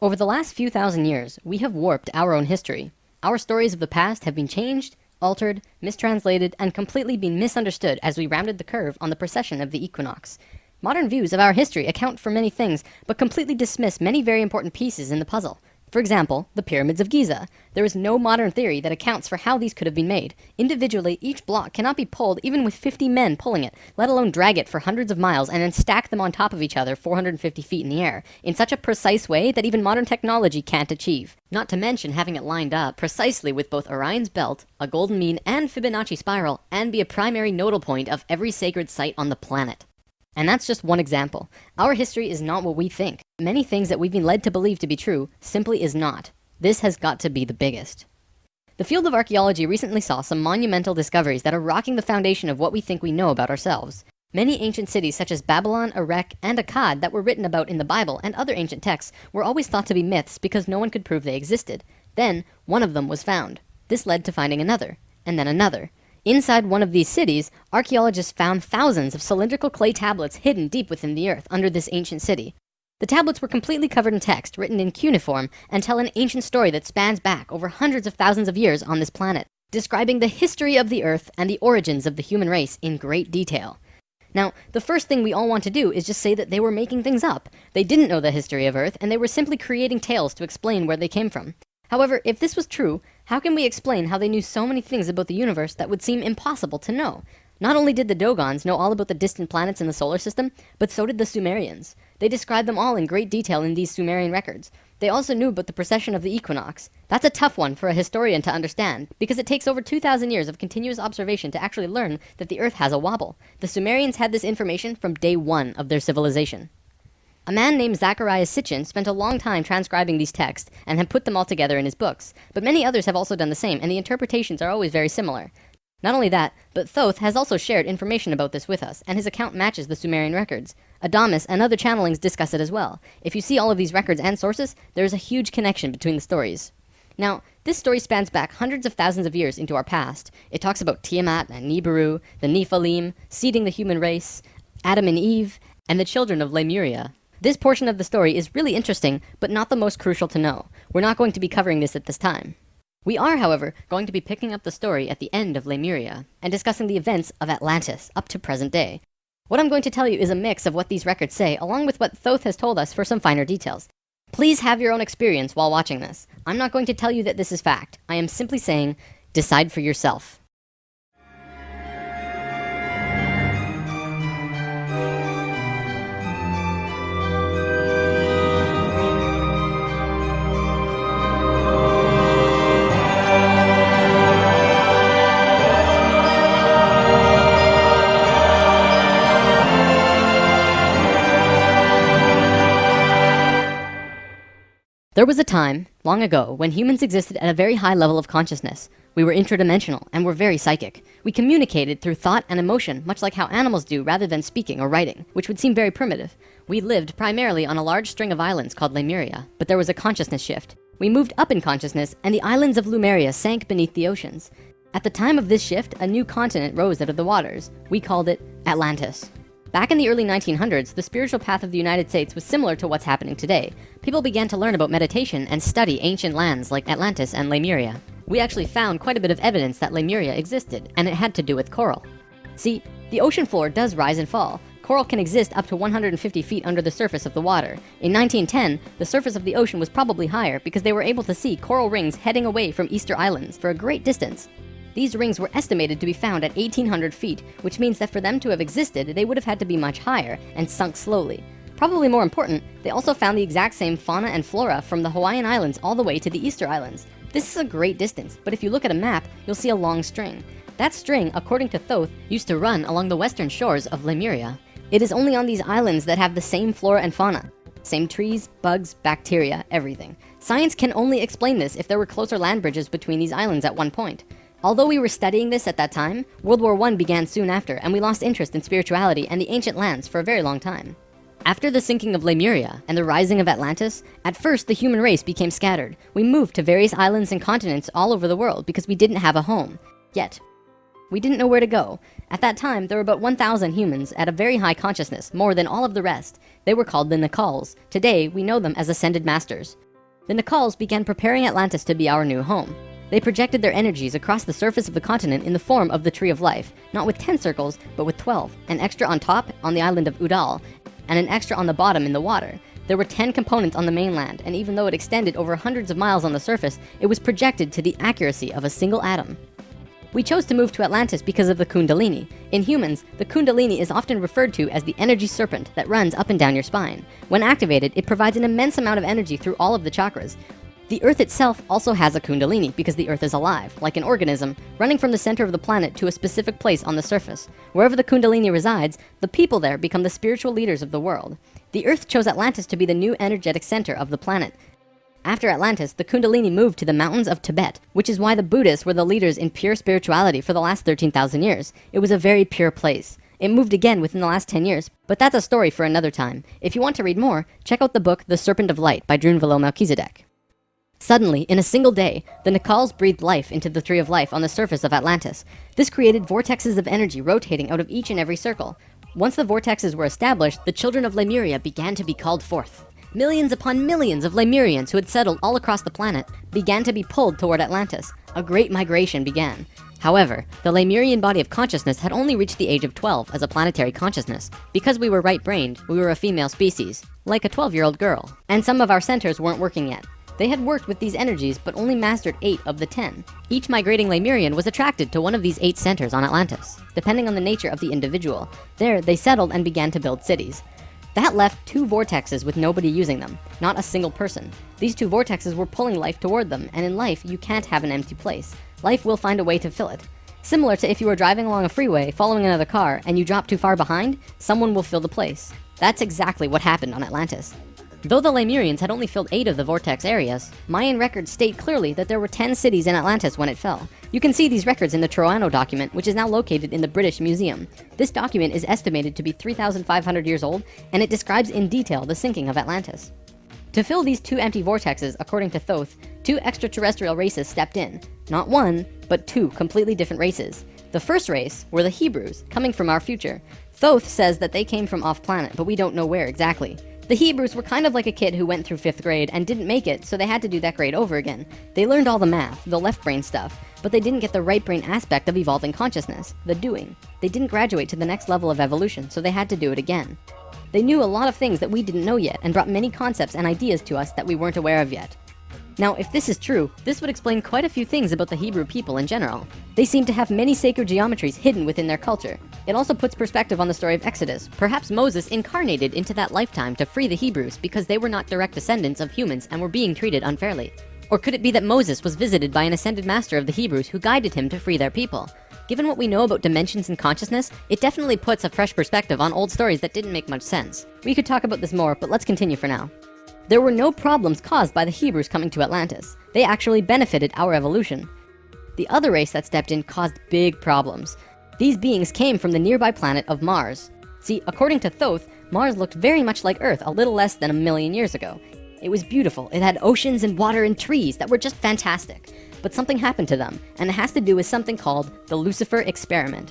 Over the last few thousand years, we have warped our own history. Our stories of the past have been changed, altered, mistranslated, and completely been misunderstood as we rounded the curve on the precession of the equinox. Modern views of our history account for many things, but completely dismiss many very important pieces in the puzzle. For example, the pyramids of Giza. There is no modern theory that accounts for how these could have been made. Individually, each block cannot be pulled even with 50 men pulling it, let alone drag it for hundreds of miles and then stack them on top of each other 450 feet in the air, in such a precise way that even modern technology can't achieve. Not to mention having it lined up precisely with both Orion's belt, a golden mean, and Fibonacci spiral, and be a primary nodal point of every sacred site on the planet. And that's just one example. Our history is not what we think. Many things that we've been led to believe to be true simply is not. This has got to be the biggest. The field of archaeology recently saw some monumental discoveries that are rocking the foundation of what we think we know about ourselves. Many ancient cities such as Babylon, Erech, and Akkad that were written about in the Bible and other ancient texts were always thought to be myths because no one could prove they existed. Then, one of them was found. This led to finding another, and then another. Inside one of these cities, archaeologists found thousands of cylindrical clay tablets hidden deep within the earth under this ancient city. The tablets were completely covered in text, written in cuneiform, and tell an ancient story that spans back over hundreds of thousands of years on this planet, describing the history of the earth and the origins of the human race in great detail. Now, the first thing we all want to do is just say that they were making things up. They didn't know the history of Earth, and they were simply creating tales to explain where they came from. However, if this was true, how can we explain how they knew so many things about the universe that would seem impossible to know? Not only did the Dogons know all about the distant planets in the solar system, but so did the Sumerians. They described them all in great detail in these Sumerian records. They also knew about the precession of the equinox. That's a tough one for a historian to understand, because it takes over 2,000 years of continuous observation to actually learn that the Earth has a wobble. The Sumerians had this information from day one of their civilization. A man named Zacharias Sitchin spent a long time transcribing these texts and had put them all together in his books, but many others have also done the same, and the interpretations are always very similar. Not only that, but Thoth has also shared information about this with us, and his account matches the Sumerian records. Adamus and other channelings discuss it as well. If you see all of these records and sources, there is a huge connection between the stories. Now, this story spans back hundreds of thousands of years into our past. It talks about Tiamat and Nibiru, the Nephilim, seeding the human race, Adam and Eve, and the children of Lemuria. This portion of the story is really interesting, but not the most crucial to know. We're not going to be covering this at this time. We are, however, going to be picking up the story at the end of Lemuria, and discussing the events of Atlantis up to present day. What I'm going to tell you is a mix of what these records say, along with what Thoth has told us for some finer details. Please have your own experience while watching this. I'm not going to tell you that this is fact. I am simply saying, decide for yourself. There was a time, long ago, when humans existed at a very high level of consciousness. We were interdimensional and were very psychic. We communicated through thought and emotion, much like how animals do rather than speaking or writing, which would seem very primitive. We lived primarily on a large string of islands called Lemuria, but there was a consciousness shift. We moved up in consciousness, and the islands of Lemuria sank beneath the oceans. At the time of this shift, a new continent rose out of the waters. We called it Atlantis. Back in the early 1900s, the spiritual path of the United States was similar to what's happening today. People began to learn about meditation and study ancient lands like Atlantis and Lemuria. We actually found quite a bit of evidence that Lemuria existed, and it had to do with coral. See, the ocean floor does rise and fall. Coral can exist up to 150 feet under the surface of the water. In 1910, the surface of the ocean was probably higher because they were able to see coral rings heading away from Easter Islands for a great distance. These rings were estimated to be found at 1,800 feet, which means that for them to have existed, they would have had to be much higher and sunk slowly. Probably more important, they also found the exact same fauna and flora from the Hawaiian Islands all the way to the Easter Islands. This is a great distance, but if you look at a map, you'll see a long string. That string, according to Thoth, used to run along the western shores of Lemuria. It is only on these islands that have the same flora and fauna. Same trees, bugs, bacteria, everything. Science can only explain this if there were closer land bridges between these islands at one point. Although we were studying this at that time, World War I began soon after, and we lost interest in spirituality and the ancient lands for a very long time. After the sinking of Lemuria and the rising of Atlantis, at first the human race became scattered. We moved to various islands and continents all over the world because we didn't have a home. Yet, we didn't know where to go. At that time, there were about 1,000 humans at a very high consciousness, more than all of the rest. They were called the Nakals. Today, we know them as ascended masters. The Nicals began preparing Atlantis to be our new home. They projected their energies across the surface of the continent in the form of the Tree of Life, not with 10 circles, but with 12, an extra on top on the island of Udal, and an extra on the bottom in the water. There were 10 components on the mainland, and even though it extended over hundreds of miles on the surface, it was projected to the accuracy of a single atom. We chose to move to Atlantis because of the Kundalini. In humans, the Kundalini is often referred to as the energy serpent that runs up and down your spine. When activated, it provides an immense amount of energy through all of the chakras. The Earth itself also has a Kundalini because the Earth is alive, like an organism, running from the center of the planet to a specific place on the surface. Wherever the Kundalini resides, the people there become the spiritual leaders of the world. The Earth chose Atlantis to be the new energetic center of the planet. After Atlantis, the Kundalini moved to the mountains of Tibet, which is why the Buddhists were the leaders in pure spirituality for the last 13,000 years. It was a very pure place. It moved again within the last 10 years, but that's a story for another time. If you want to read more, check out the book The Serpent of Light by Drunvalo Melchizedek. Suddenly, in a single day, the Nicals breathed life into the Tree of Life on the surface of Atlantis. This created vortexes of energy rotating out of each and every circle. Once the vortexes were established, the children of Lemuria began to be called forth. Millions upon millions of Lemurians who had settled all across the planet began to be pulled toward Atlantis. A great migration began. However, the Lemurian body of consciousness had only reached the age of 12 as a planetary consciousness. Because we were right-brained, we were a female species, like a 12-year-old girl. And some of our centers weren't working yet. They had worked with these energies, but only mastered 8 of the 10. Each migrating Lemurian was attracted to one of these 8 centers on Atlantis, depending on the nature of the individual. There, they settled and began to build cities. That left 2 vortexes with nobody using them, not a single person. These 2 vortexes were pulling life toward them, and in life, you can't have an empty place. Life will find a way to fill it. Similar to if you were driving along a freeway, following another car, and you drop too far behind, someone will fill the place. That's exactly what happened on Atlantis. Though the Lemurians had only filled 8 of the vortex areas, Mayan records state clearly that there were 10 cities in Atlantis when it fell. You can see these records in the Troano document, which is now located in the British Museum. This document is estimated to be 3,500 years old, and it describes in detail the sinking of Atlantis. To fill these 2 empty vortexes, according to Thoth, 2 extraterrestrial races stepped in. Not 1, but 2 completely different races. The first race were the Hebrews, coming from our future. Thoth says that they came from off-planet, but we don't know where exactly. The Hebrews were kind of like a kid who went through 5th grade and didn't make it, so they had to do that grade over again. They learned all the math, the left brain stuff, but they didn't get the right brain aspect of evolving consciousness, the doing. They didn't graduate to the next level of evolution, so they had to do it again. They knew a lot of things that we didn't know yet and brought many concepts and ideas to us that we weren't aware of yet. Now, if this is true, this would explain quite a few things about the Hebrew people in general. They seem to have many sacred geometries hidden within their culture. It also puts perspective on the story of Exodus. Perhaps Moses incarnated into that lifetime to free the Hebrews because they were not direct descendants of humans and were being treated unfairly. Or could it be that Moses was visited by an ascended master of the Hebrews who guided him to free their people? Given what we know about dimensions and consciousness, it definitely puts a fresh perspective on old stories that didn't make much sense. We could talk about this more, but let's continue for now. There were no problems caused by the Hebrews coming to Atlantis. They actually benefited our evolution. The other race that stepped in caused big problems. These beings came from the nearby planet of Mars. See, according to Thoth, Mars looked very much like Earth a little less than 1,000,000 years ago. It was beautiful. It had oceans and water and trees that were just fantastic. But something happened to them, and it has to do with something called the Lucifer experiment.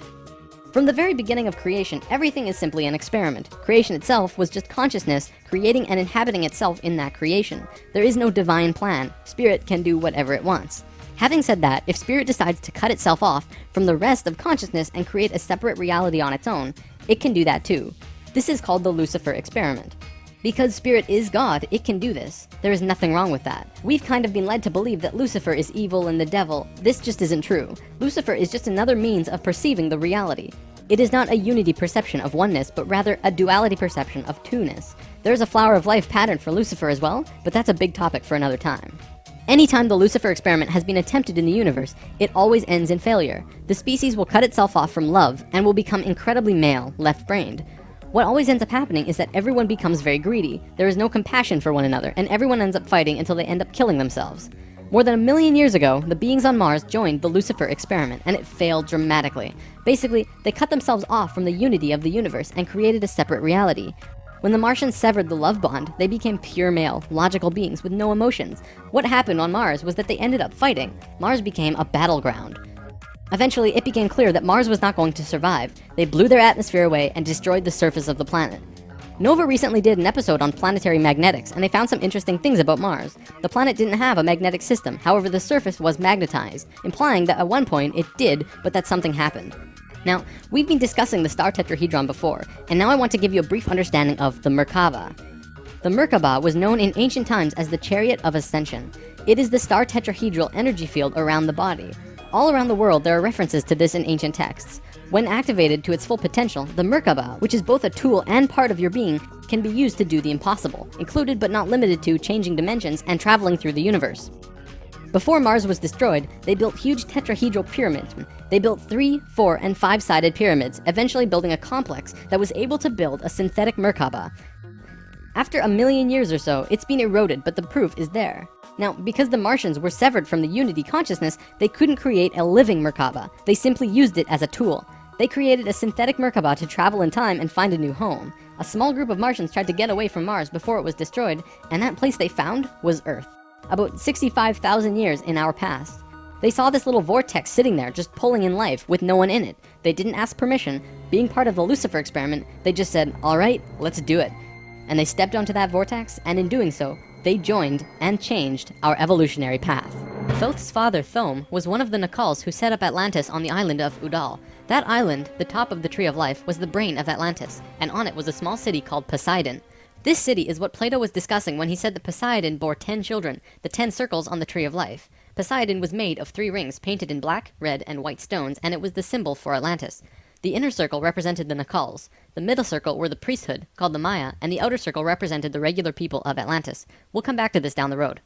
From the very beginning of creation, everything is simply an experiment. Creation itself was just consciousness creating and inhabiting itself in that creation. There is no divine plan. Spirit can do whatever it wants. Having said that, if Spirit decides to cut itself off from the rest of consciousness and create a separate reality on its own, it can do that too. This is called the Lucifer experiment. Because Spirit is God, it can do this. There is nothing wrong with that. We've kind of been led to believe that Lucifer is evil and the devil. This just isn't true. Lucifer is just another means of perceiving the reality. It is not a unity perception of oneness, but rather a duality perception of two-ness. There's a flower of life pattern for Lucifer as well, but that's a big topic for another time. Anytime the Lucifer experiment has been attempted in the universe, it always ends in failure. The species will cut itself off from love and will become incredibly male, left-brained. What always ends up happening is that everyone becomes very greedy. There is no compassion for one another, and everyone ends up fighting until they end up killing themselves. More than 1,000,000 years ago, the beings on Mars joined the Lucifer experiment, and it failed dramatically. Basically, they cut themselves off from the unity of the universe and created a separate reality. When the Martians severed the love bond, they became pure male, logical beings with no emotions. What happened on Mars was that they ended up fighting. Mars became a battleground. Eventually, it became clear that Mars was not going to survive. They blew their atmosphere away and destroyed the surface of the planet. Nova recently did an episode on planetary magnetics, and they found some interesting things about Mars. The planet didn't have a magnetic system, however the surface was magnetized, implying that at one point it did, but that something happened. Now, we've been discussing the star tetrahedron before, and now I want to give you a brief understanding of the Merkaba. The Merkaba was known in ancient times as the Chariot of Ascension. It is the star tetrahedral energy field around the body. All around the world there are references to this in ancient texts. When activated to its full potential, the Merkaba, which is both a tool and part of your being, can be used to do the impossible, included but not limited to changing dimensions and traveling through the universe. Before Mars was destroyed, they built huge tetrahedral pyramids. They built 3, 4, and 5-sided pyramids, eventually building a complex that was able to build a synthetic Merkaba. After a million years or so, it's been eroded, but the proof is there. Now, because the Martians were severed from the Unity consciousness, they couldn't create a living Merkaba. They simply used it as a tool. They created a synthetic Merkaba to travel in time and find a new home. A small group of Martians tried to get away from Mars before it was destroyed, and that place they found was Earth. About 65,000 years in our past. They saw this little vortex sitting there just pulling in life with no one in it. They didn't ask permission. Being part of the Lucifer experiment, they just said, alright, let's do it. And they stepped onto that vortex, and in doing so, they joined and changed our evolutionary path. Thoth's father, Thome, was one of the Nakals who set up Atlantis on the island of Udal. That island, the top of the Tree of Life, was the brain of Atlantis, and on it was a small city called Poseidon. This city is what Plato was discussing when he said that Poseidon bore 10 children, the 10 circles on the Tree of Life. Poseidon was made of 3 rings painted in black, red, and white stones, and it was the symbol for Atlantis. The inner circle represented the Nakals, the middle circle were the priesthood, called the Maya, and the outer circle represented the regular people of Atlantis. We'll come back to this down the road.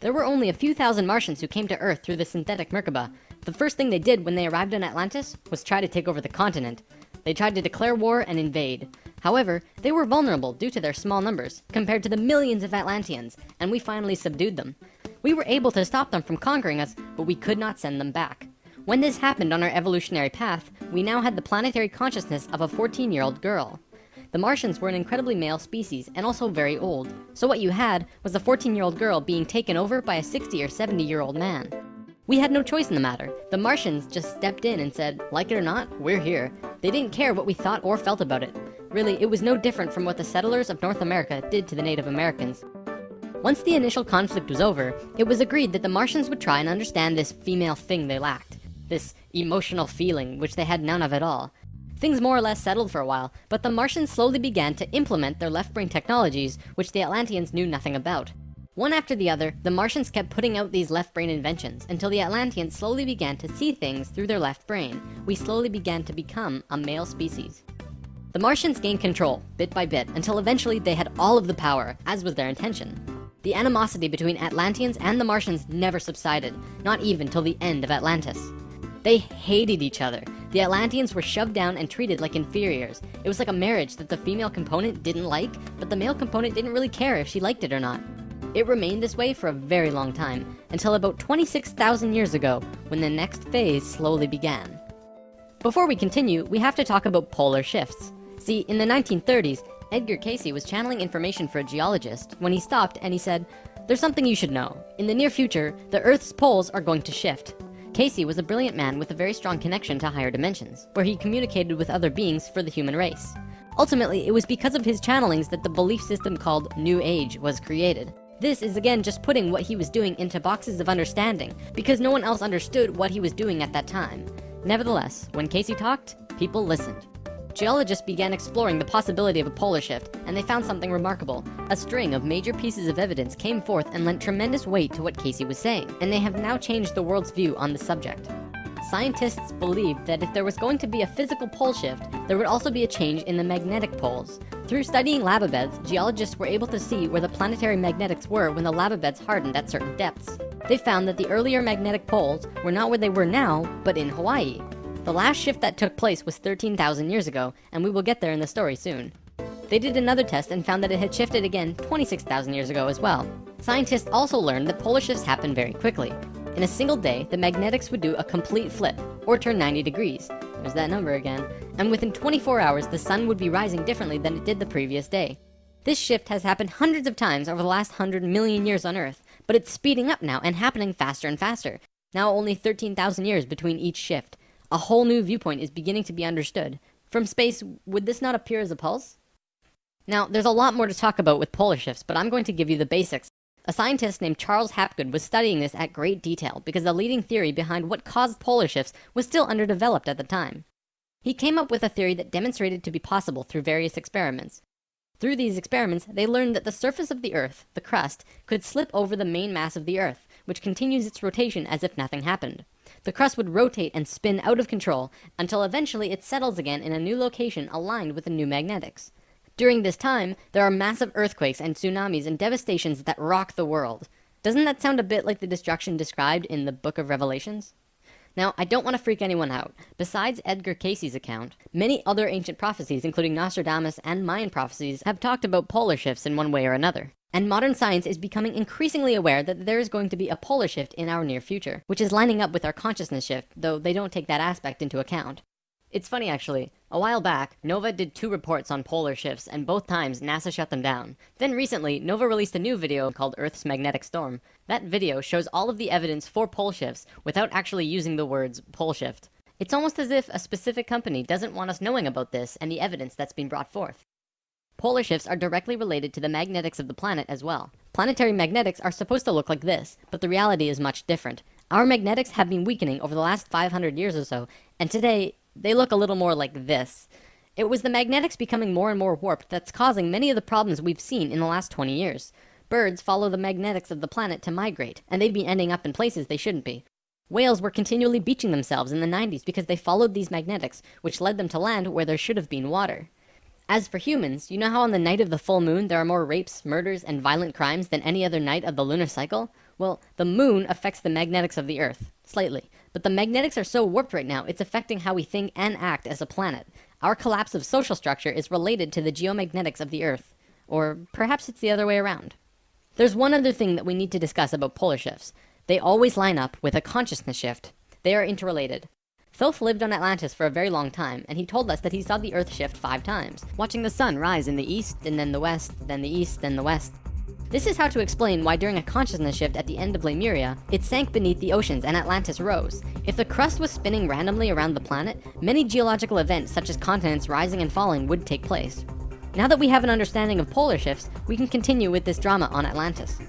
There were only a few thousand Martians who came to Earth through the synthetic Merkaba. The first thing they did when they arrived in Atlantis was try to take over the continent. They tried to declare war and invade. However, they were vulnerable due to their small numbers, compared to the millions of Atlanteans, and we finally subdued them. We were able to stop them from conquering us, but we could not send them back. When this happened on our evolutionary path, we now had the planetary consciousness of a 14-year-old girl. The Martians were an incredibly male species, and also very old. So what you had was a 14-year-old girl being taken over by a 60 or 70-year-old man. We had no choice in the matter. The Martians just stepped in and said, like it or not, we're here. They didn't care what we thought or felt about it. Really, it was no different from what the settlers of North America did to the Native Americans. Once the initial conflict was over, it was agreed that the Martians would try and understand this female thing they lacked. This emotional feeling, which they had none of at all. Things more or less settled for a while, but the Martians slowly began to implement their left-brain technologies, which the Atlanteans knew nothing about. One after the other, the Martians kept putting out these left-brain inventions, until the Atlanteans slowly began to see things through their left brain. We slowly began to become a male species. The Martians gained control, bit by bit, until eventually they had all of the power, as was their intention. The animosity between Atlanteans and the Martians never subsided, not even till the end of Atlantis. They hated each other. The Atlanteans were shoved down and treated like inferiors. It was like a marriage that the female component didn't like, but the male component didn't really care if she liked it or not. It remained this way for a very long time, until about 26,000 years ago, when the next phase slowly began. Before we continue, we have to talk about polar shifts. See, in the 1930s, Edgar Cayce was channeling information for a geologist when he stopped and he said, "There's something you should know. In the near future, the Earth's poles are going to shift." Cayce was a brilliant man with a very strong connection to higher dimensions, where he communicated with other beings for the human race. Ultimately, it was because of his channelings that the belief system called New Age was created. This is again just putting what he was doing into boxes of understanding, because no one else understood what he was doing at that time. Nevertheless, when Cayce talked, people listened. Geologists began exploring the possibility of a polar shift, and they found something remarkable. A string of major pieces of evidence came forth and lent tremendous weight to what Cayce was saying, and they have now changed the world's view on the subject. Scientists believed that if there was going to be a physical pole shift, there would also be a change in the magnetic poles. Through studying lava beds, geologists were able to see where the planetary magnetics were when the lava beds hardened at certain depths. They found that the earlier magnetic poles were not where they were now, but in Hawaii. The last shift that took place was 13,000 years ago, and we will get there in the story soon. They did another test and found that it had shifted again 26,000 years ago as well. Scientists also learned that polar shifts happen very quickly. In a single day, the magnetics would do a complete flip, or turn 90 degrees. There's that number again. And within 24 hours, the sun would be rising differently than it did the previous day. This shift has happened hundreds of times over the last 100 million years on Earth, but it's speeding up now and happening faster and faster. Now only 13,000 years between each shift. A whole new viewpoint is beginning to be understood. From space, would this not appear as a pulse? Now, there's a lot more to talk about with polar shifts, but I'm going to give you the basics. A scientist named Charles Hapgood was studying this at great detail because the leading theory behind what caused polar shifts was still underdeveloped at the time. He came up with a theory that demonstrated to be possible through various experiments. Through these experiments, they learned that the surface of the Earth, the crust, could slip over the main mass of the Earth, which continues its rotation as if nothing happened. The crust would rotate and spin out of control until eventually it settles again in a new location aligned with the new magnetics. During this time, there are massive earthquakes and tsunamis and devastations that rock the world. Doesn't that sound a bit like the destruction described in the Book of Revelations? Now, I don't want to freak anyone out. Besides Edgar Cayce's account, many other ancient prophecies, including Nostradamus and Mayan prophecies, have talked about polar shifts in one way or another. And modern science is becoming increasingly aware that there is going to be a polar shift in our near future, which is lining up with our consciousness shift, though they don't take that aspect into account. It's funny actually, a while back, NOVA did 2 reports on polar shifts, and both times NASA shut them down. Then recently, NOVA released a new video called Earth's Magnetic Storm. That video shows all of the evidence for pole shifts without actually using the words pole shift. It's almost as if a specific company doesn't want us knowing about this and the evidence that's been brought forth. Polar shifts are directly related to the magnetics of the planet as well. Planetary magnetics are supposed to look like this, but the reality is much different. Our magnetics have been weakening over the last 500 years or so, and today, they look a little more like this. It was the magnetics becoming more and more warped that's causing many of the problems we've seen in the last 20 years. Birds follow the magnetics of the planet to migrate, and they've been ending up in places they shouldn't be. Whales were continually beaching themselves in the 90s because they followed these magnetics, which led them to land where there should have been water. As for humans, you know how on the night of the full moon there are more rapes, murders, and violent crimes than any other night of the lunar cycle? Well, the moon affects the magnetics of the Earth, slightly. But the magnetics are so warped right now, it's affecting how we think and act as a planet. Our collapse of social structure is related to the geomagnetics of the Earth. Or perhaps it's the other way around. There's one other thing that we need to discuss about polar shifts. They always line up with a consciousness shift. They are interrelated. Thoth lived on Atlantis for a very long time, and he told us that he saw the Earth shift 5 times, watching the sun rise in the east, and then the west, then the east, then the west. This is how to explain why during a consciousness shift at the end of Lemuria, it sank beneath the oceans and Atlantis rose. If the crust was spinning randomly around the planet, many geological events such as continents rising and falling would take place. Now that we have an understanding of polar shifts, we can continue with this drama on Atlantis.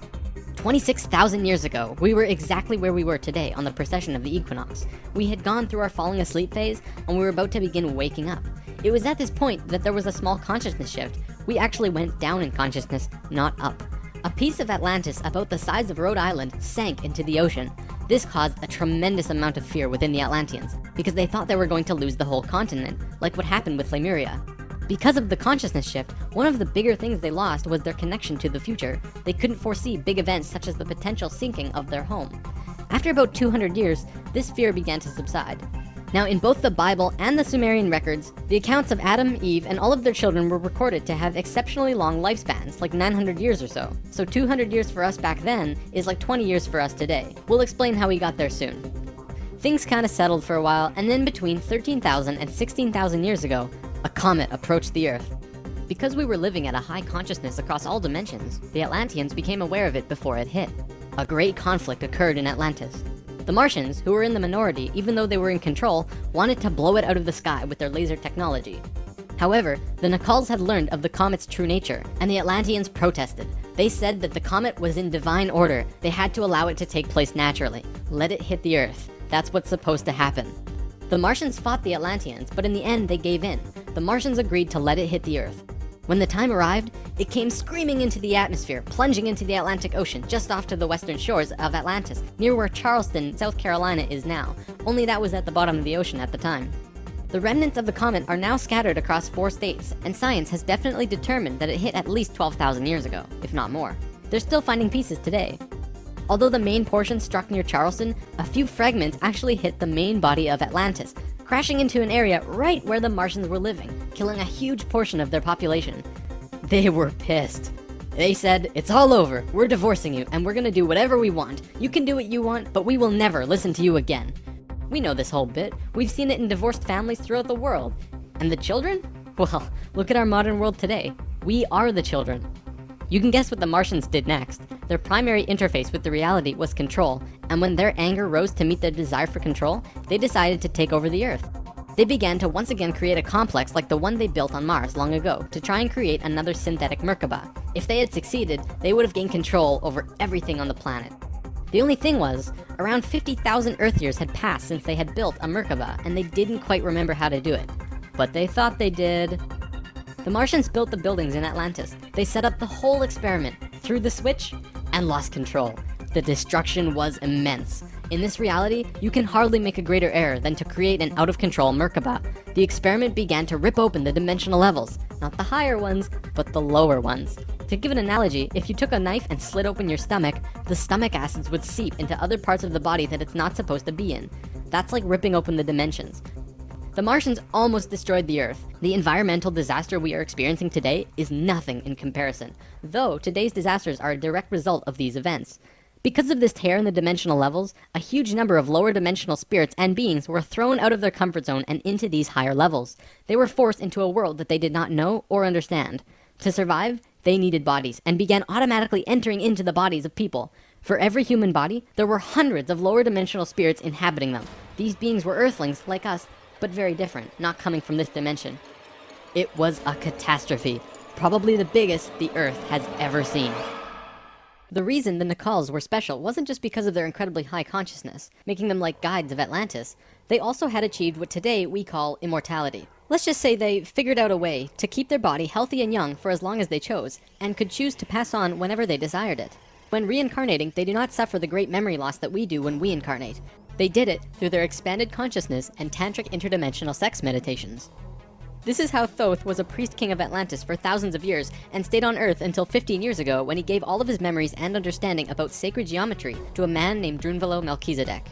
26,000 years ago, we were exactly where we were today on the precession of the equinox. We had gone through our falling asleep phase, and we were about to begin waking up. It was at this point that there was a small consciousness shift. We actually went down in consciousness, not up. A piece of Atlantis about the size of Rhode Island sank into the ocean. This caused a tremendous amount of fear within the Atlanteans, because they thought they were going to lose the whole continent, like what happened with Lemuria. Because of the consciousness shift, one of the bigger things they lost was their connection to the future. They couldn't foresee big events such as the potential sinking of their home. After about 200 years, this fear began to subside. Now, in both the Bible and the Sumerian records, the accounts of Adam, Eve, and all of their children were recorded to have exceptionally long lifespans, like 900 years or so. So 200 years for us back then is like 20 years for us today. We'll explain how we got there soon. Things kind of settled for a while, and then between 13,000 and 16,000 years ago, a comet approached the Earth. Because we were living at a high consciousness across all dimensions, the Atlanteans became aware of it before it hit. A great conflict occurred in Atlantis. The Martians, who were in the minority even though they were in control, wanted to blow it out of the sky with their laser technology. However, the Nakals had learned of the comet's true nature, and the Atlanteans protested. They said that the comet was in divine order. They had to allow it to take place naturally. Let it hit the Earth. That's what's supposed to happen. The Martians fought the Atlanteans, but in the end they gave in. The Martians agreed to let it hit the Earth. When the time arrived, it came screaming into the atmosphere, plunging into the Atlantic Ocean just off to the western shores of Atlantis, near where Charleston, South Carolina is now, only that was at the bottom of the ocean at the time. The remnants of the comet are now scattered across 4 states, and science has definitely determined that it hit at least 12,000 years ago, if not more. They're still finding pieces today. Although the main portion struck near Charleston, a few fragments actually hit the main body of Atlantis, crashing into an area right where the Martians were living, killing a huge portion of their population. They were pissed. They said, "It's all over, we're divorcing you, and we're gonna do whatever we want. You can do what you want, but we will never listen to you again." We know this whole bit. We've seen it in divorced families throughout the world. And the children? Well, look at our modern world today. We are the children. You can guess what the Martians did next. Their primary interface with the reality was control, and when their anger rose to meet their desire for control, they decided to take over the Earth. They began to once again create a complex like the one they built on Mars long ago to try and create another synthetic Merkaba. If they had succeeded, they would have gained control over everything on the planet. The only thing was, around 50,000 Earth years had passed since they had built a Merkaba, and they didn't quite remember how to do it. But they thought they did. The Martians built the buildings in Atlantis. They set up the whole experiment, threw the switch, and lost control. The destruction was immense. In this reality, you can hardly make a greater error than to create an out-of-control Merkaba. The experiment began to rip open the dimensional levels, not the higher ones, but the lower ones. To give an analogy, if you took a knife and slit open your stomach, the stomach acids would seep into other parts of the body that it's not supposed to be in. That's like ripping open the dimensions. The Martians almost destroyed the Earth. The environmental disaster we are experiencing today is nothing in comparison, though today's disasters are a direct result of these events. Because of this tear in the dimensional levels, a huge number of lower dimensional spirits and beings were thrown out of their comfort zone and into these higher levels. They were forced into a world that they did not know or understand. To survive, they needed bodies and began automatically entering into the bodies of people. For every human body, there were hundreds of lower dimensional spirits inhabiting them. These beings were Earthlings like us, but very different, not coming from this dimension. It was a catastrophe, probably the biggest the Earth has ever seen. The reason the Nacals were special wasn't just because of their incredibly high consciousness, making them like guides of Atlantis. They also had achieved what today we call immortality. Let's just say they figured out a way to keep their body healthy and young for as long as they chose, and could choose to pass on whenever they desired it. When reincarnating, they do not suffer the great memory loss that we do when we incarnate. They did it through their expanded consciousness and tantric interdimensional sex meditations. This is how Thoth was a priest king of Atlantis for thousands of years and stayed on Earth until 15 years ago when he gave all of his memories and understanding about sacred geometry to a man named Drunvalo Melchizedek.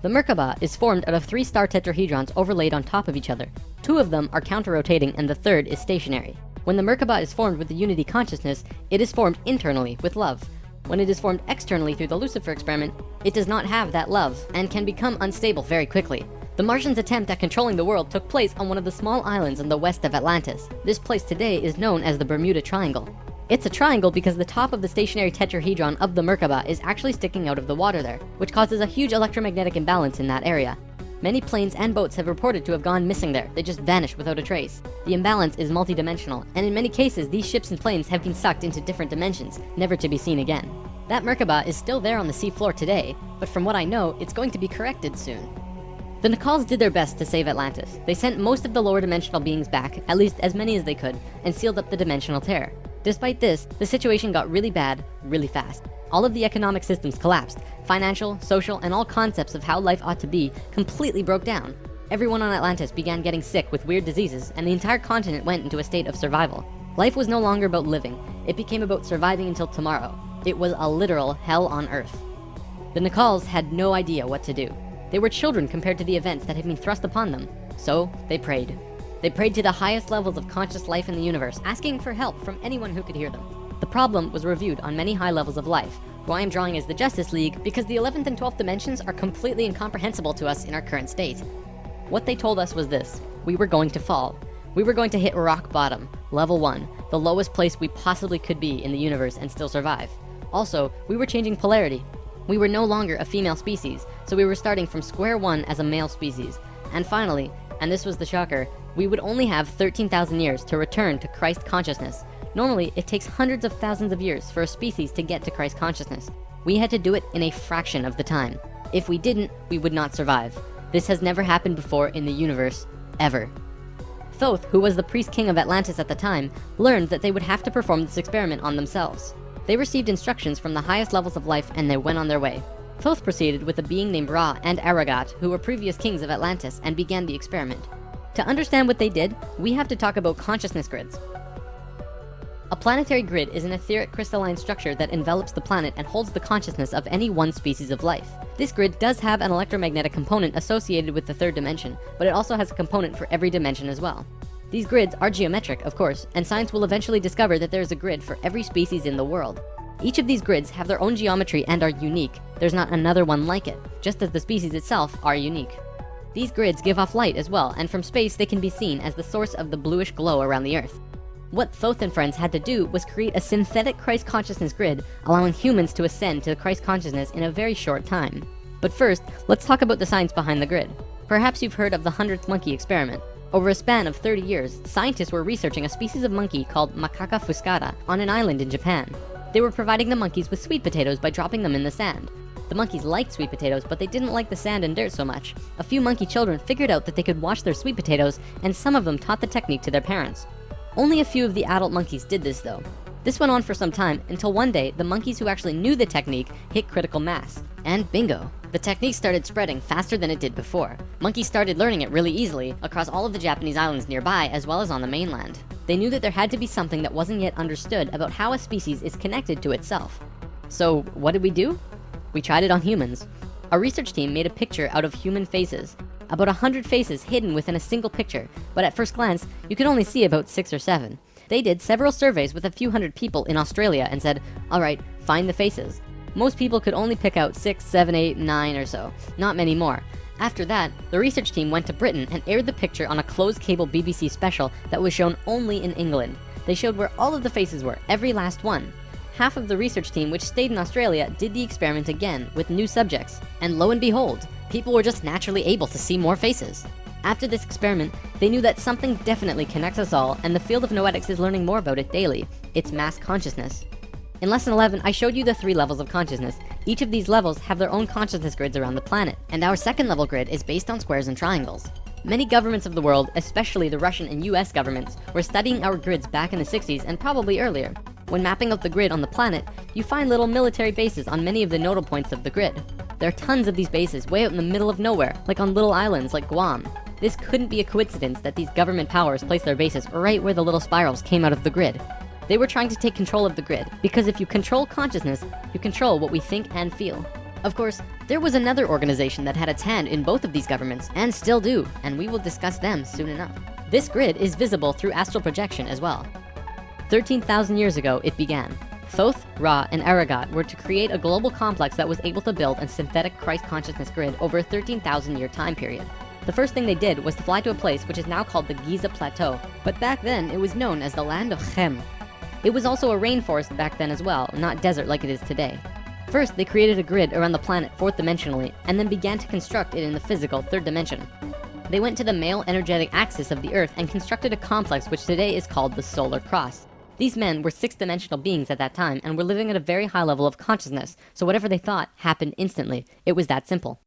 The Merkaba is formed out of 3 star tetrahedrons overlaid on top of each other. 2 of them are counter-rotating and the third is stationary. When the Merkaba is formed with the unity consciousness, it is formed internally with love. When it is formed externally through the Lucifer experiment, it does not have that love and can become unstable very quickly. The Martians' attempt at controlling the world took place on one of the small islands in the west of Atlantis. This place today is known as the Bermuda Triangle. It's a triangle because the top of the stationary tetrahedron of the Merkaba is actually sticking out of the water there, which causes a huge electromagnetic imbalance in that area. Many planes and boats have reported to have gone missing there. They just vanished without a trace. The imbalance is multidimensional, and in many cases, these ships and planes have been sucked into different dimensions, never to be seen again. That Merkaba is still there on the seafloor today, but from what I know, it's going to be corrected soon. The Nacals did their best to save Atlantis. They sent most of the lower dimensional beings back, at least as many as they could, and sealed up the dimensional tear. Despite this, the situation got really bad, really fast. All of the economic systems collapsed. Financial, social, and all concepts of how life ought to be completely broke down. Everyone on Atlantis began getting sick with weird diseases, and the entire continent went into a state of survival. Life was no longer about living. It became about surviving until tomorrow. It was a literal hell on Earth. The Nacals had no idea what to do. They were children compared to the events that had been thrust upon them. So they prayed. They prayed to the highest levels of conscious life in the universe, asking for help from anyone who could hear them. The problem was reviewed on many high levels of life, who I am drawing as the Justice League because the 11th and 12th dimensions are completely incomprehensible to us in our current state. What they told us was this: we were going to fall. We were going to hit rock bottom, level 1, the lowest place we possibly could be in the universe and still survive. Also, we were changing polarity. We were no longer a female species, so we were starting from square one as a male species. And finally, and this was the shocker, we would only have 13,000 years to return to Christ consciousness. Normally, it takes hundreds of thousands of years for a species to get to Christ consciousness. We had to do it in a fraction of the time. If we didn't, we would not survive. This has never happened before in the universe, ever. Thoth, who was the priest king of Atlantis at the time, learned that they would have to perform this experiment on themselves. They received instructions from the highest levels of life and they went on their way. Thoth proceeded with a being named Ra and Aragat, who were previous kings of Atlantis, and began the experiment. To understand what they did, we have to talk about consciousness grids. A planetary grid is an etheric crystalline structure that envelops the planet and holds the consciousness of any one species of life. This grid does have an electromagnetic component associated with the third dimension, but it also has a component for every dimension as well. These grids are geometric, of course, and science will eventually discover that there is a grid for every species in the world. Each of these grids have their own geometry and are unique. There's not another one like it, just as the species itself are unique. These grids give off light as well, and from space they can be seen as the source of the bluish glow around the Earth. What Thoth and friends had to do was create a synthetic Christ consciousness grid, allowing humans to ascend to Christ consciousness in a very short time. But first, let's talk about the science behind the grid. Perhaps you've heard of the 100th monkey experiment. Over a span of 30 years, scientists were researching a species of monkey called macaca fuscata on an island in Japan. They were providing the monkeys with sweet potatoes by dropping them in the sand. The monkeys liked sweet potatoes, but they didn't like the sand and dirt so much. A few monkey children figured out that they could wash their sweet potatoes, and some of them taught the technique to their parents. Only a few of the adult monkeys did this though. This went on for some time until one day, the monkeys who actually knew the technique hit critical mass. And bingo, the technique started spreading faster than it did before. Monkeys started learning it really easily across all of the Japanese islands nearby as well as on the mainland. They knew that there had to be something that wasn't yet understood about how a species is connected to itself. So what did we do? We tried it on humans. Our research team made a picture out of human faces. About 100 faces hidden within a single picture, but at first glance, you could only see about 6 or 7. They did several surveys with a few hundred people in Australia and said, all right, find the faces. Most people could only pick out 6, 7, 8, 9 or so, not many more. After that, the research team went to Britain and aired the picture on a closed cable BBC special that was shown only in England. They showed where all of the faces were, every last one. Half of the research team, which stayed in Australia, did the experiment again with new subjects. And lo and behold, people were just naturally able to see more faces. After this experiment, they knew that something definitely connects us all, and the field of noetics is learning more about it daily. It's mass consciousness. In lesson 11, I showed you the 3 levels of consciousness. Each of these levels have their own consciousness grids around the planet, and our second level grid is based on squares and triangles. Many governments of the world, especially the Russian and US governments, were studying our grids back in the 60s and probably earlier. When mapping out the grid on the planet, you find little military bases on many of the nodal points of the grid. There are tons of these bases way out in the middle of nowhere, like on little islands like Guam. This couldn't be a coincidence that these government powers placed their bases right where the little spirals came out of the grid. They were trying to take control of the grid, because if you control consciousness, you control what we think and feel. Of course, there was another organization that had its hand in both of these governments, and still do, and we will discuss them soon enough. This grid is visible through astral projection as well. 13,000 years ago, it began. Thoth, Ra, and Aragat were to create a global complex that was able to build a synthetic Christ consciousness grid over a 13,000 year time period. The first thing they did was to fly to a place which is now called the Giza Plateau, but back then it was known as the land of Chem. It was also a rainforest back then as well, not desert like it is today. First, they created a grid around the planet 4th dimensionally, and then began to construct it in the physical 3rd dimension. They went to the male energetic axis of the Earth and constructed a complex which today is called the Solar Cross. These men were 6th dimensional beings at that time and were living at a very high level of consciousness, so whatever they thought happened instantly. It was that simple.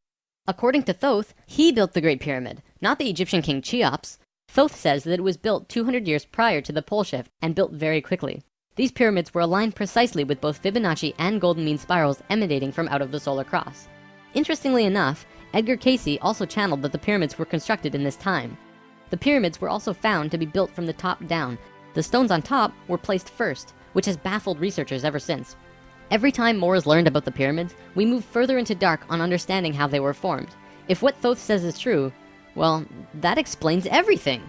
According to Thoth, he built the Great Pyramid, not the Egyptian king Cheops. Thoth says that it was built 200 years prior to the pole shift and built very quickly. These pyramids were aligned precisely with both Fibonacci and golden mean spirals emanating from out of the solar cross. Interestingly enough, Edgar Cayce also channeled that the pyramids were constructed in this time. The pyramids were also found to be built from the top down. The stones on top were placed first, which has baffled researchers ever since. Every time more is learned about the pyramids, we move further into dark on understanding how they were formed. If what Thoth says is true, well, that explains everything.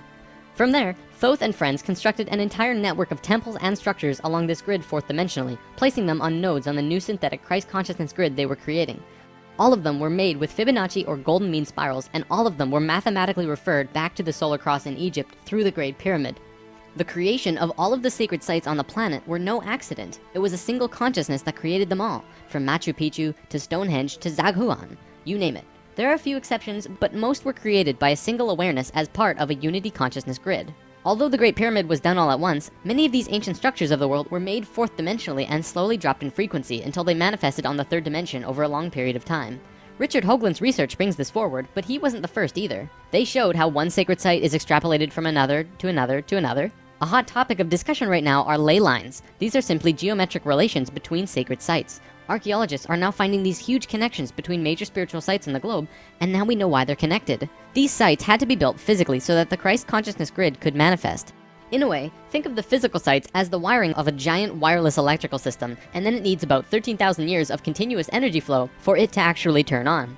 From there, Thoth and friends constructed an entire network of temples and structures along this grid 4th dimensionally, placing them on nodes on the new synthetic Christ consciousness grid they were creating. All of them were made with Fibonacci or golden mean spirals, and all of them were mathematically referred back to the solar cross in Egypt through the Great Pyramid. The creation of all of the sacred sites on the planet were no accident. It was a single consciousness that created them all, from Machu Picchu to Stonehenge to Zaghuan, you name it. There are a few exceptions, but most were created by a single awareness as part of a unity consciousness grid. Although the Great Pyramid was done all at once, many of these ancient structures of the world were made 4th dimensionally and slowly dropped in frequency until they manifested on the 3rd dimension over a long period of time. Richard Hoagland's research brings this forward, but he wasn't the first either. They showed how one sacred site is extrapolated from another to another to another. A hot topic of discussion right now are ley lines. These are simply geometric relations between sacred sites. Archaeologists are now finding these huge connections between major spiritual sites in the globe, and now we know why they're connected. These sites had to be built physically so that the Christ consciousness grid could manifest. In a way, think of the physical sites as the wiring of a giant wireless electrical system, and then it needs about 13,000 years of continuous energy flow for it to actually turn on.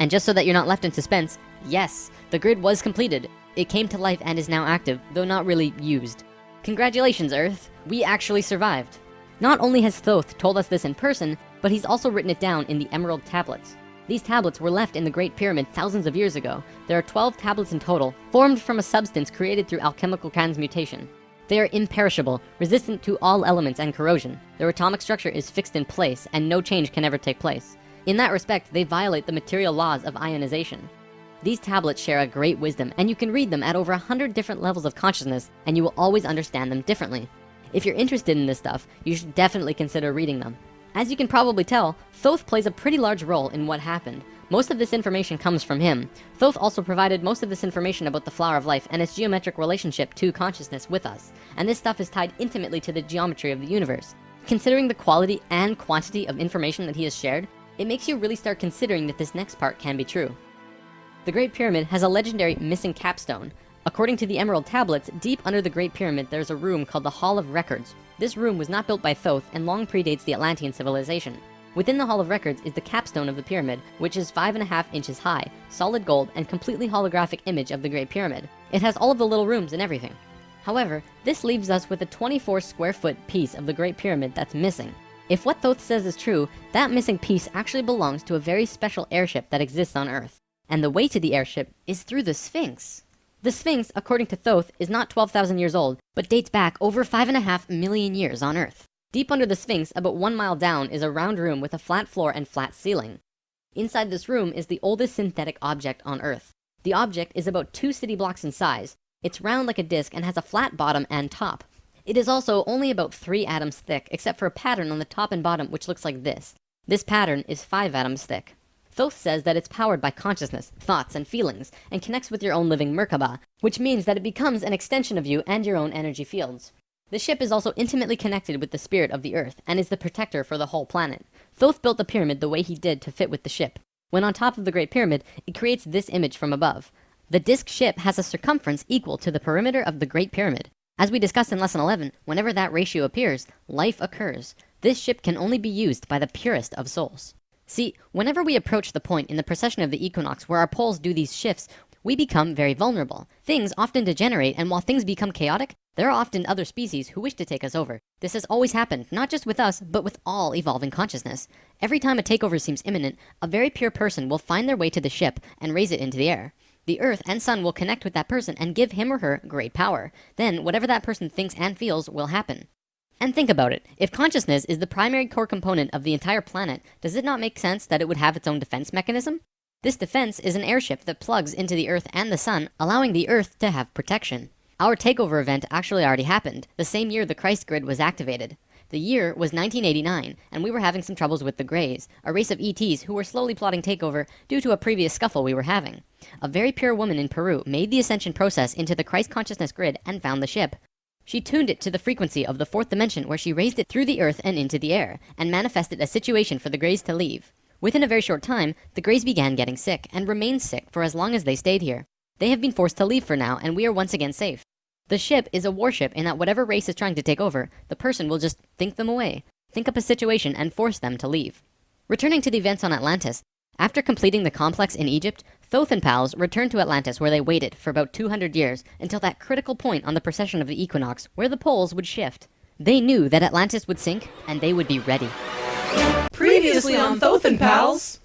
And just so that you're not left in suspense, yes, the grid was completed. It came to life and is now active, though not really used. Congratulations, Earth! We actually survived. Not only has Thoth told us this in person, but he's also written it down in the Emerald Tablets. These tablets were left in the Great Pyramid thousands of years ago. There are 12 tablets in total, formed from a substance created through alchemical transmutation. They are imperishable, resistant to all elements and corrosion. Their atomic structure is fixed in place, and no change can ever take place. In that respect, they violate the material laws of ionization. These tablets share a great wisdom, and you can read them at over 100 different levels of consciousness, and you will always understand them differently. If you're interested in this stuff, you should definitely consider reading them. As you can probably tell, Thoth plays a pretty large role in what happened. Most of this information comes from him. Thoth also provided most of this information about the flower of life and its geometric relationship to consciousness with us. And this stuff is tied intimately to the geometry of the universe. Considering the quality and quantity of information that he has shared, it makes you really start considering that this next part can be true. The Great Pyramid has a legendary missing capstone. According to the Emerald Tablets, deep under the Great Pyramid there's a room called the Hall of Records. This room was not built by Thoth and long predates the Atlantean civilization. Within the Hall of Records is the capstone of the pyramid, which is 5.5 inches high, solid gold, and completely holographic image of the Great Pyramid. It has all of the little rooms and everything. However, this leaves us with a 24 square foot piece of the Great Pyramid that's missing. If what Thoth says is true, that missing piece actually belongs to a very special airship that exists on Earth. And the way to the airship is through the Sphinx. The Sphinx, according to Thoth, is not 12,000 years old, but dates back over 5.5 million years on Earth. Deep under the Sphinx, about 1 mile down, is a round room with a flat floor and flat ceiling. Inside this room is the oldest synthetic object on Earth. The object is about 2 city blocks in size. It's round like a disc and has a flat bottom and top. It is also only about 3 atoms thick, except for a pattern on the top and bottom which looks like this. This pattern is 5 atoms thick. Thoth says that it's powered by consciousness, thoughts, and feelings, and connects with your own living Merkaba, which means that it becomes an extension of you and your own energy fields. The ship is also intimately connected with the spirit of the Earth, and is the protector for the whole planet. Thoth built the pyramid the way he did to fit with the ship. When on top of the Great Pyramid, it creates this image from above. The disc ship has a circumference equal to the perimeter of the Great Pyramid. As we discussed in Lesson 11, whenever that ratio appears, life occurs. This ship can only be used by the purest of souls. See, whenever we approach the point in the precession of the equinox where our poles do these shifts, we become very vulnerable. Things often degenerate, and while things become chaotic, there are often other species who wish to take us over. This has always happened, not just with us, but with all evolving consciousness. Every time a takeover seems imminent, a very pure person will find their way to the ship and raise it into the air. The Earth and Sun will connect with that person and give him or her great power. Then, whatever that person thinks and feels will happen. And think about it. If consciousness is the primary core component of the entire planet, does it not make sense that it would have its own defense mechanism? This defense is an airship that plugs into the Earth and the Sun, allowing the Earth to have protection. Our takeover event actually already happened, the same year the Christ grid was activated. The year was 1989, and we were having some troubles with the Greys, a race of ETs who were slowly plotting takeover due to a previous scuffle we were having. A very pure woman in Peru made the ascension process into the Christ consciousness grid and found the ship. She tuned it to the frequency of the 4th dimension, where she raised it through the Earth and into the air, and manifested a situation for the Greys to leave. Within a very short time, the Greys began getting sick, and remained sick for as long as they stayed here. They have been forced to leave for now, and we are once again safe. The ship is a warship in that whatever race is trying to take over, the person will just think them away, think up a situation, and force them to leave. Returning to the events on Atlantis, after completing the complex in Egypt, Thoth and pals returned to Atlantis, where they waited for about 200 years until that critical point on the precession of the equinox where the poles would shift. They knew that Atlantis would sink, and they would be ready. Previously on Thoth and Pals!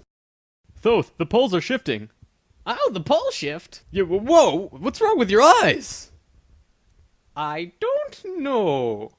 Thoth, the poles are shifting. Oh, the pole shift? Yeah, whoa, what's wrong with your eyes? I don't know.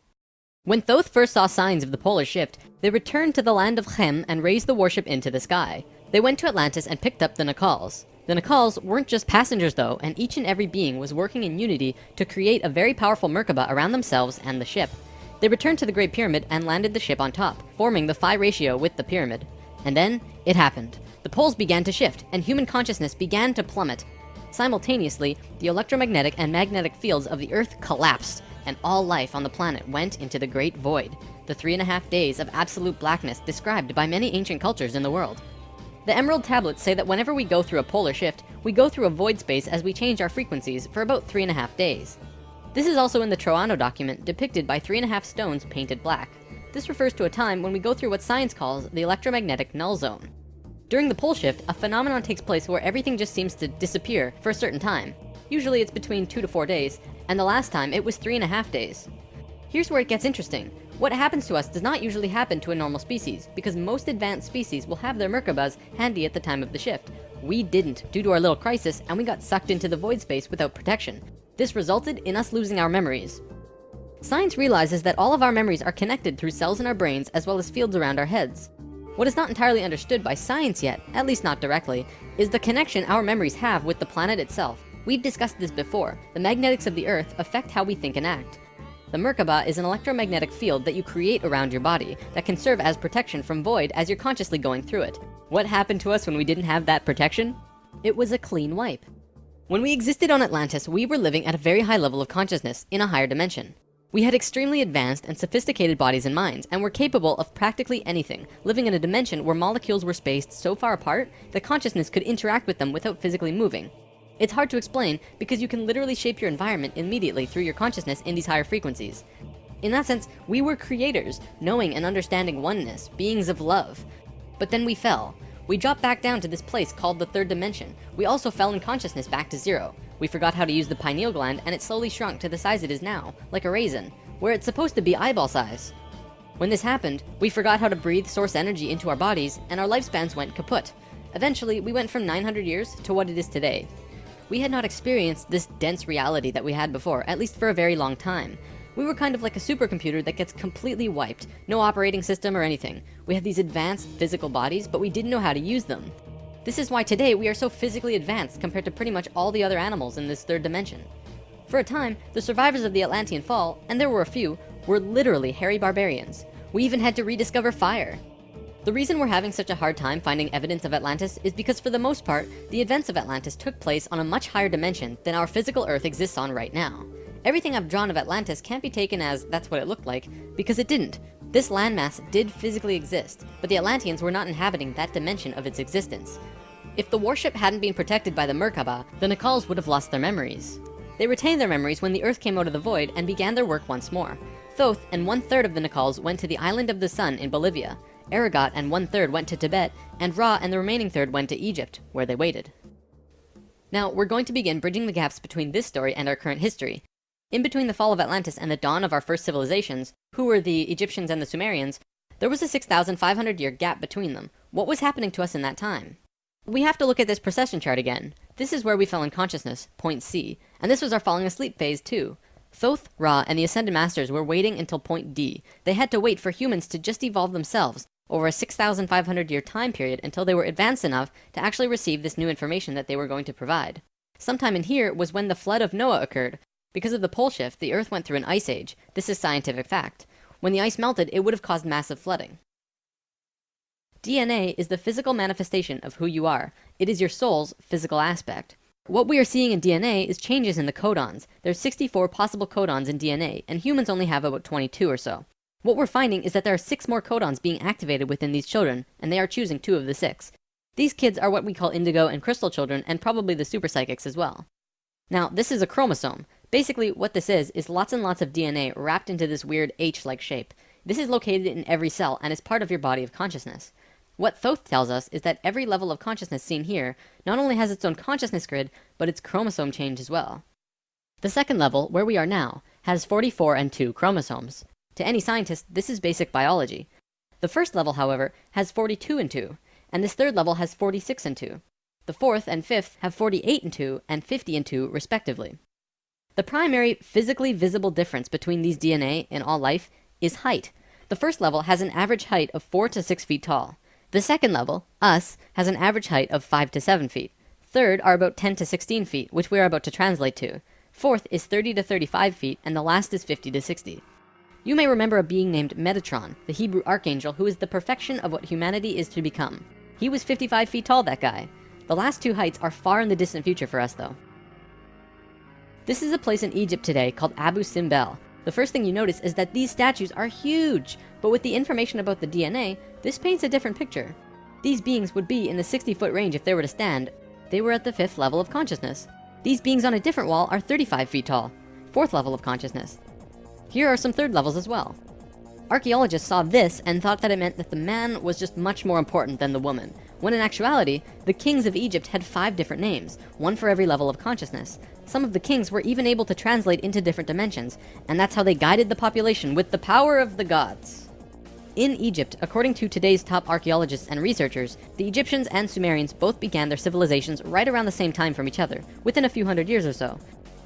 When Thoth first saw signs of the polar shift, they returned to the land of Chem and raised the warship into the sky. They went to Atlantis and picked up the Nakals. The Nakals weren't just passengers though, and each and every being was working in unity to create a very powerful Merkaba around themselves and the ship. They returned to the Great Pyramid and landed the ship on top, forming the phi ratio with the pyramid. And then, it happened. The poles began to shift, and human consciousness began to plummet. Simultaneously, the electromagnetic and magnetic fields of the Earth collapsed, and all life on the planet went into the Great Void, the 3.5 days of absolute blackness described by many ancient cultures in the world. The Emerald Tablets say that whenever we go through a polar shift, we go through a void space as we change our frequencies for about 3.5 days. This is also in the Troano document, depicted by 3.5 stones painted black. This refers to a time when we go through what science calls the electromagnetic null zone. During the pole shift, a phenomenon takes place where everything just seems to disappear for a certain time. Usually it's between 2 to 4 days, and the last time it was 3.5 days. Here's where it gets interesting. What happens to us does not usually happen to a normal species, because most advanced species will have their Merkabas handy at the time of the shift. We didn't, due to our little crisis, and we got sucked into the void space without protection. This resulted in us losing our memories. Science realizes that all of our memories are connected through cells in our brains as well as fields around our heads. What is not entirely understood by science yet, at least not directly, is the connection our memories have with the planet itself. We've discussed this before. The magnetics of the Earth affect how we think and act. The Merkaba is an electromagnetic field that you create around your body that can serve as protection from void as you're consciously going through it. What happened to us when we didn't have that protection? It was a clean wipe. When we existed on Atlantis, we were living at a very high level of consciousness in a higher dimension. We had extremely advanced and sophisticated bodies and minds, and were capable of practically anything, living in a dimension where molecules were spaced so far apart that consciousness could interact with them without physically moving. It's hard to explain because you can literally shape your environment immediately through your consciousness in these higher frequencies. In that sense, we were creators, knowing and understanding oneness, beings of love. But then we fell. We dropped back down to this place called the third dimension. We also fell in consciousness back to zero. We forgot how to use the pineal gland, and it slowly shrunk to the size it is now, like a raisin, where it's supposed to be eyeball size. When this happened, we forgot how to breathe source energy into our bodies, and our lifespans went kaput. Eventually, we went from 900 years to what it is today. We had not experienced this dense reality that we had before, at least for a very long time. We were kind of like a supercomputer that gets completely wiped. No operating system or anything. We had these advanced physical bodies, but we didn't know how to use them. This is why today we are so physically advanced compared to pretty much all the other animals in this third dimension. For a time, the survivors of the Atlantean fall, and there were a few, were literally hairy barbarians. We even had to rediscover fire. The reason we're having such a hard time finding evidence of Atlantis is because for the most part, the events of Atlantis took place on a much higher dimension than our physical Earth exists on right now. Everything I've drawn of Atlantis can't be taken as that's what it looked like, because it didn't. This landmass did physically exist, but the Atlanteans were not inhabiting that dimension of its existence. If the warship hadn't been protected by the Merkaba, the Nacals would have lost their memories. They retained their memories when the Earth came out of the void and began their work once more. Thoth and 1/3 of the Nacals went to the Island of the Sun in Bolivia. Aragot and 1/3 went to Tibet, and Ra and the remaining third went to Egypt, where they waited. Now, we're going to begin bridging the gaps between this story and our current history. In between the fall of Atlantis and the dawn of our first civilizations, who were the Egyptians and the Sumerians, there was a 6,500-year gap between them. What was happening to us in that time? We have to look at this precession chart again. This is where we fell in consciousness, point C, and this was our falling asleep phase too. Thoth, Ra, and the Ascended Masters were waiting until point D. They had to wait for humans to just evolve themselves over a 6,500-year time period until they were advanced enough to actually receive this new information that they were going to provide. Sometime in here was when the flood of Noah occurred. Because of the pole shift, the Earth went through an ice age. This is scientific fact. When the ice melted, it would have caused massive flooding. DNA is the physical manifestation of who you are. It is your soul's physical aspect. What we are seeing in DNA is changes in the codons. There's 64 possible codons in DNA, and humans only have about 22 or so. What we're finding is that there are 6 more codons being activated within these children, and they are choosing 2 of the 6. These kids are what we call indigo and crystal children, and probably the super psychics as well. Now, this is a chromosome. Basically, what this is lots and lots of DNA wrapped into this weird H-like shape. This is located in every cell and is part of your body of consciousness. What Thoth tells us is that every level of consciousness seen here not only has its own consciousness grid, but its chromosome change as well. The second level, where we are now, has 44 and 2 chromosomes. To any scientist, this is basic biology. The first level, however, has 42 and 2, and this third level has 46 and 2. The fourth and fifth have 48 and 2 and 50 and 2 respectively. The primary physically visible difference between these DNA in all life is height. The first level has an average height of 4 to 6 feet tall. The second level, us, has an average height of 5 to 7 feet. Third are about 10 to 16 feet, which we are about to translate to. Fourth is 30 to 35 feet, and the last is 50 to 60. You may remember a being named Metatron, the Hebrew archangel who is the perfection of what humanity is to become. He was 55 feet tall, that guy. The last 2 heights are far in the distant future for us, though. This is a place in Egypt today called Abu Simbel. The first thing you notice is that these statues are huge, but with the information about the DNA, this paints a different picture. These beings would be in the 60-foot range if they were to stand. They were at the 5th level of consciousness. These beings on a different wall are 35 feet tall, 4th level of consciousness. Here are some 3rd levels as well. Archaeologists saw this and thought that it meant that the man was just much more important than the woman, when in actuality, the kings of Egypt had 5 different names, one for every level of consciousness. Some of the kings were even able to translate into different dimensions, and that's how they guided the population with the power of the gods. In Egypt, according to today's top archaeologists and researchers, the Egyptians and Sumerians both began their civilizations right around the same time from each other, within a few hundred years or so.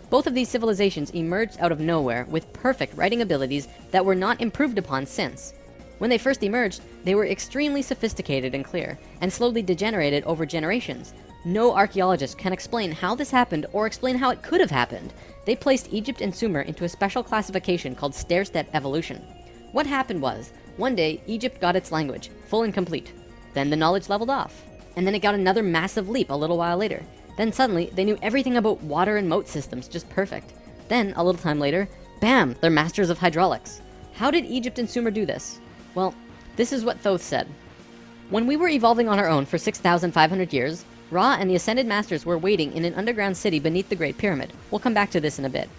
Both of these civilizations emerged out of nowhere with perfect writing abilities that were not improved upon since. When they first emerged, they were extremely sophisticated and clear, and slowly degenerated over generations. No archaeologist can explain how this happened or explain how it could have happened. They placed Egypt and Sumer into a special classification called stair-step evolution. What happened was, one day, Egypt got its language, full and complete. Then the knowledge leveled off. And then it got another massive leap a little while later. Then suddenly, they knew everything about water and moat systems just perfect. Then, a little time later, bam, they're masters of hydraulics. How did Egypt and Sumer do this? Well, this is what Thoth said. When we were evolving on our own for 6,500 years, Ra and the Ascended Masters were waiting in an underground city beneath the Great Pyramid. We'll come back to this in a bit.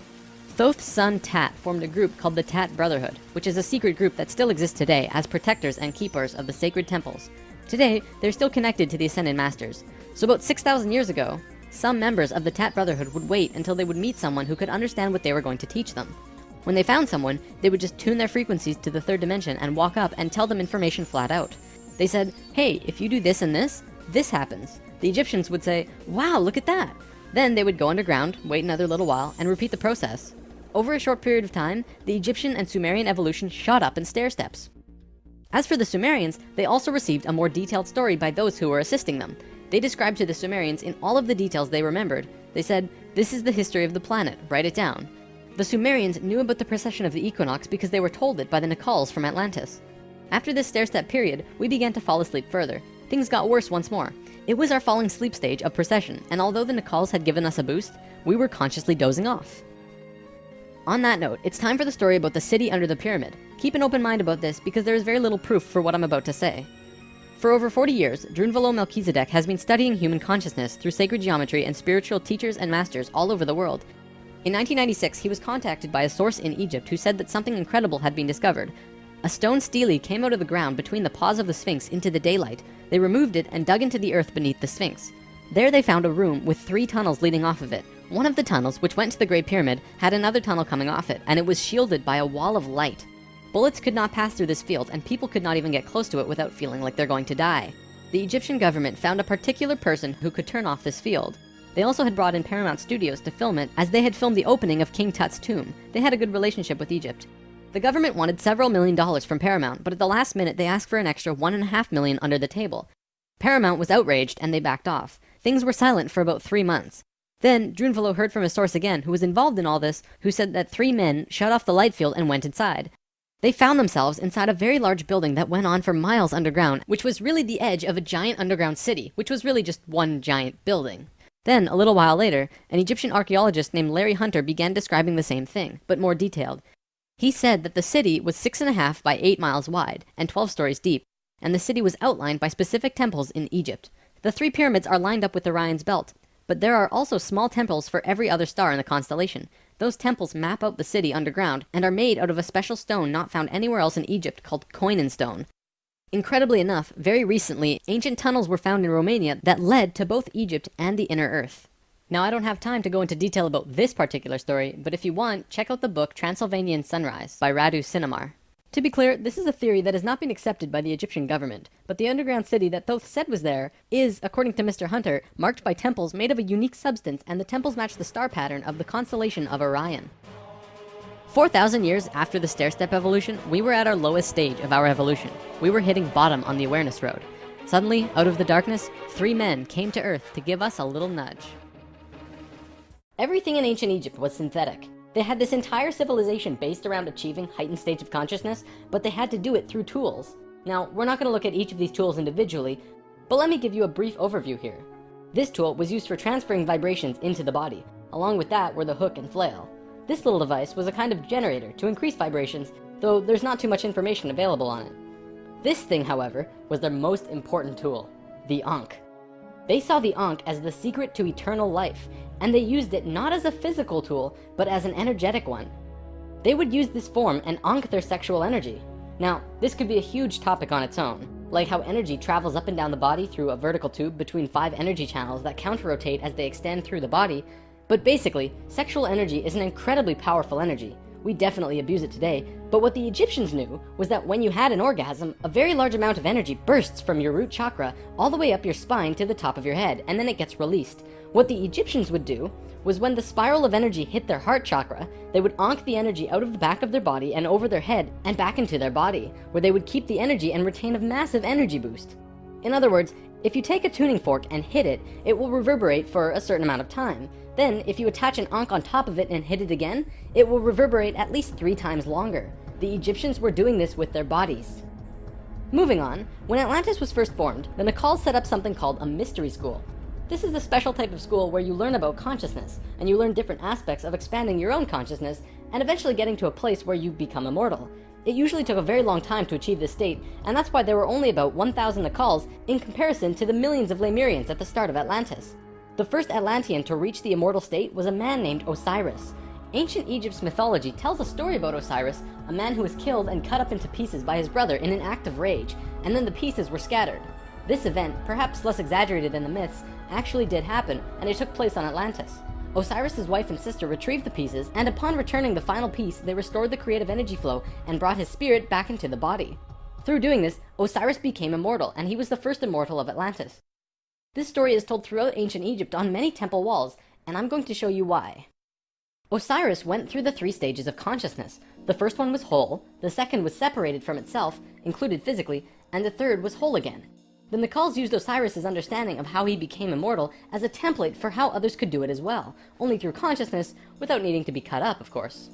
Thoth's son Tat formed a group called the Tat Brotherhood, which is a secret group that still exists today as protectors and keepers of the sacred temples. Today, they're still connected to the Ascended Masters. So about 6,000 years ago, some members of the Tat Brotherhood would wait until they would meet someone who could understand what they were going to teach them. When they found someone, they would just tune their frequencies to the third dimension and walk up and tell them information flat out. They said, hey, if you do this and this happens. The Egyptians would say, wow, look at that. Then they would go underground, wait another little while, and repeat the process. Over a short period of time, the Egyptian and Sumerian evolution shot up in stair steps. As for the Sumerians, they also received a more detailed story by those who were assisting them. They described to the Sumerians in all of the details they remembered. They said, this is the history of the planet, write it down. The Sumerians knew about the precession of the equinox because they were told it by the Nacals from Atlantis. After this stair-step period, we began to fall asleep further. Things got worse once more. It was our falling sleep stage of precession, and although the Nacals had given us a boost, we were consciously dozing off. On that note, it's time for the story about the city under the pyramid. Keep an open mind about this because there is very little proof for what I'm about to say. For over 40 years, Drunvalo Melchizedek has been studying human consciousness through sacred geometry and spiritual teachers and masters all over the world. In 1996, he was contacted by a source in Egypt who said that something incredible had been discovered. A stone stele came out of the ground between the paws of the Sphinx into the daylight. They removed it and dug into the earth beneath the Sphinx. There they found a room with 3 tunnels leading off of it. One of the tunnels, which went to the Great Pyramid, had another tunnel coming off it, and it was shielded by a wall of light. Bullets could not pass through this field, and people could not even get close to it without feeling like they're going to die. The Egyptian government found a particular person who could turn off this field. They also had brought in Paramount Studios to film it, as they had filmed the opening of King Tut's tomb. They had a good relationship with Egypt. The government wanted several $1,000,000 from Paramount, but at the last minute they asked for an extra $1.5 million under the table. Paramount was outraged and they backed off. Things were silent for about 3 months. Then Drunvalo heard from a source again who was involved in all this, who said that 3 men shut off the light field and went inside. They found themselves inside a very large building that went on for miles underground, which was really the edge of a giant underground city, which was really just one giant building. Then, a little while later, an Egyptian archaeologist named Larry Hunter began describing the same thing, but more detailed. He said that the city was 6.5 by 8 miles wide and 12 stories deep, and the city was outlined by specific temples in Egypt. The 3 pyramids are lined up with Orion's belt, but there are also small temples for every other star in the constellation. Those temples map out the city underground and are made out of a special stone not found anywhere else in Egypt called Koinen stone. Incredibly enough, very recently, ancient tunnels were found in Romania that led to both Egypt and the inner earth. Now, I don't have time to go into detail about this particular story, but if you want, check out the book Transylvanian Sunrise by Radu Cinemar. To be clear, this is a theory that has not been accepted by the Egyptian government, but the underground city that Thoth said was there is, according to Mr. Hunter, marked by temples made of a unique substance, and the temples match the star pattern of the constellation of Orion. 4,000 years after the stair-step evolution, we were at our lowest stage of our evolution. We were hitting bottom on the awareness road. Suddenly, out of the darkness, 3 men came to Earth to give us a little nudge. Everything in ancient Egypt was synthetic. They had this entire civilization based around achieving heightened states of consciousness, but they had to do it through tools. Now, we're not going to look at each of these tools individually, but let me give you a brief overview here. This tool was used for transferring vibrations into the body. Along with that were the hook and flail. This little device was a kind of generator to increase vibrations, though there's not too much information available on it. This thing, however, was their most important tool, the Ankh. They saw the Ankh as the secret to eternal life, and they used it not as a physical tool, but as an energetic one. They would use this form and Ankh their sexual energy. Now, this could be a huge topic on its own, like how energy travels up and down the body through a vertical tube between 5 energy channels that counter-rotate as they extend through the body. But basically, sexual energy is an incredibly powerful energy. We definitely abuse it today, but what the Egyptians knew was that when you had an orgasm, a very large amount of energy bursts from your root chakra all the way up your spine to the top of your head, and then it gets released. What the Egyptians would do was when the spiral of energy hit their heart chakra, they would onk the energy out of the back of their body and over their head and back into their body, where they would keep the energy and retain a massive energy boost. In other words, if you take a tuning fork and hit it, it will reverberate for a certain amount of time. Then, if you attach an onk on top of it and hit it again, it will reverberate at least 3 times longer. The Egyptians were doing this with their bodies. Moving on, when Atlantis was first formed, the Nacals set up something called a mystery school. This is a special type of school where you learn about consciousness, and you learn different aspects of expanding your own consciousness, and eventually getting to a place where you become immortal. It usually took a very long time to achieve this state, and that's why there were only about 1,000 Nacals in comparison to the millions of Lemurians at the start of Atlantis. The first Atlantean to reach the immortal state was a man named Osiris. Ancient Egypt's mythology tells a story about Osiris, a man who was killed and cut up into pieces by his brother in an act of rage, and then the pieces were scattered. This event, perhaps less exaggerated than the myths, actually did happen, and it took place on Atlantis. Osiris's wife and sister retrieved the pieces, and upon returning the final piece, they restored the creative energy flow and brought his spirit back into the body. Through doing this, Osiris became immortal, and he was the first immortal of Atlantis. This story is told throughout ancient Egypt on many temple walls, and I'm going to show you why. Osiris went through the 3 stages of consciousness. The first one was whole, the second was separated from itself, included physically, and the third was whole again. The Nacals used Osiris's understanding of how he became immortal as a template for how others could do it as well, only through consciousness, without needing to be cut up, of course.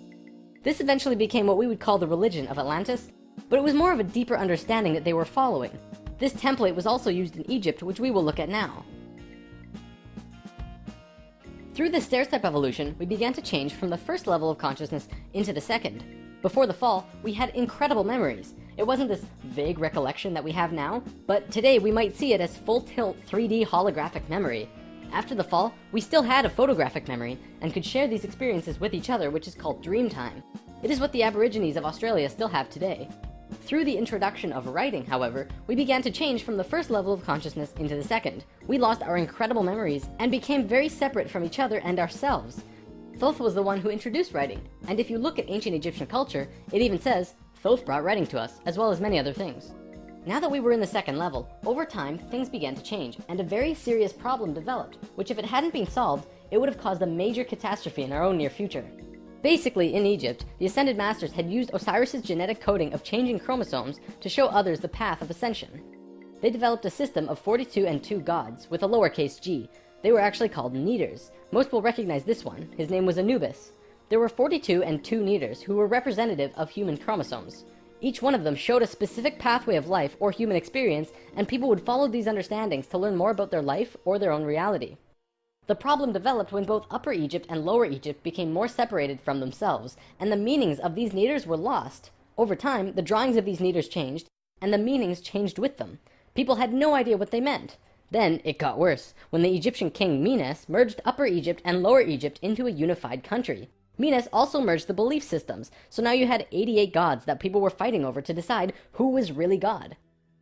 This eventually became what we would call the religion of Atlantis, but it was more of a deeper understanding that they were following. This template was also used in Egypt, which we will look at now. Through this stair-step evolution, we began to change from the first level of consciousness into the second. Before the fall, we had incredible memories. It wasn't this vague recollection that we have now, but today we might see it as full-tilt 3D holographic memory. After the fall, we still had a photographic memory and could share these experiences with each other, which is called dream time. It is what the Aborigines of Australia still have today. Through the introduction of writing, however, we began to change from the first level of consciousness into the second. We lost our incredible memories and became very separate from each other and ourselves. Thoth was the one who introduced writing, and if you look at ancient Egyptian culture, it even says, Thoth brought writing to us, as well as many other things. Now that we were in the second level, over time, things began to change, and a very serious problem developed, which if it hadn't been solved, it would have caused a major catastrophe in our own near future. Basically, in Egypt, the Ascended Masters had used Osiris's genetic coding of changing chromosomes to show others the path of ascension. They developed a system of 42 and 2 gods, with a lowercase g. They were actually called Neters. Most will recognize this one. His name was Anubis. There were 42 and 2 Neters who were representative of human chromosomes. Each one of them showed a specific pathway of life or human experience, and people would follow these understandings to learn more about their life or their own reality. The problem developed when both Upper Egypt and Lower Egypt became more separated from themselves, and the meanings of these Neters were lost. Over time, the drawings of these Neters changed, and the meanings changed with them. People had no idea what they meant. Then it got worse, when the Egyptian king Menes merged Upper Egypt and Lower Egypt into a unified country. Menes also merged the belief systems, so now you had 88 gods that people were fighting over to decide who was really God.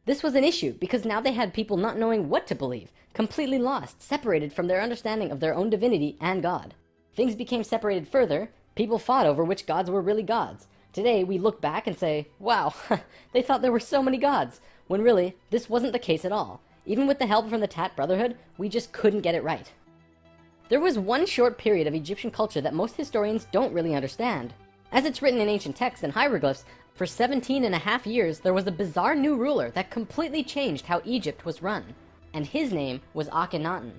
This was an issue because now they had people not knowing what to believe, completely lost, separated from their understanding of their own divinity and God. Things became separated further, people fought over which gods were really gods. Today we look back and say, wow, they thought there were so many gods, when really, this wasn't the case at all. Even with the help from the Tat Brotherhood, we just couldn't get it right. There was one short period of Egyptian culture that most historians don't really understand. As it's written in ancient texts and hieroglyphs, for 17.5 years there was a bizarre new ruler that completely changed how Egypt was run, and his name was Akhenaten.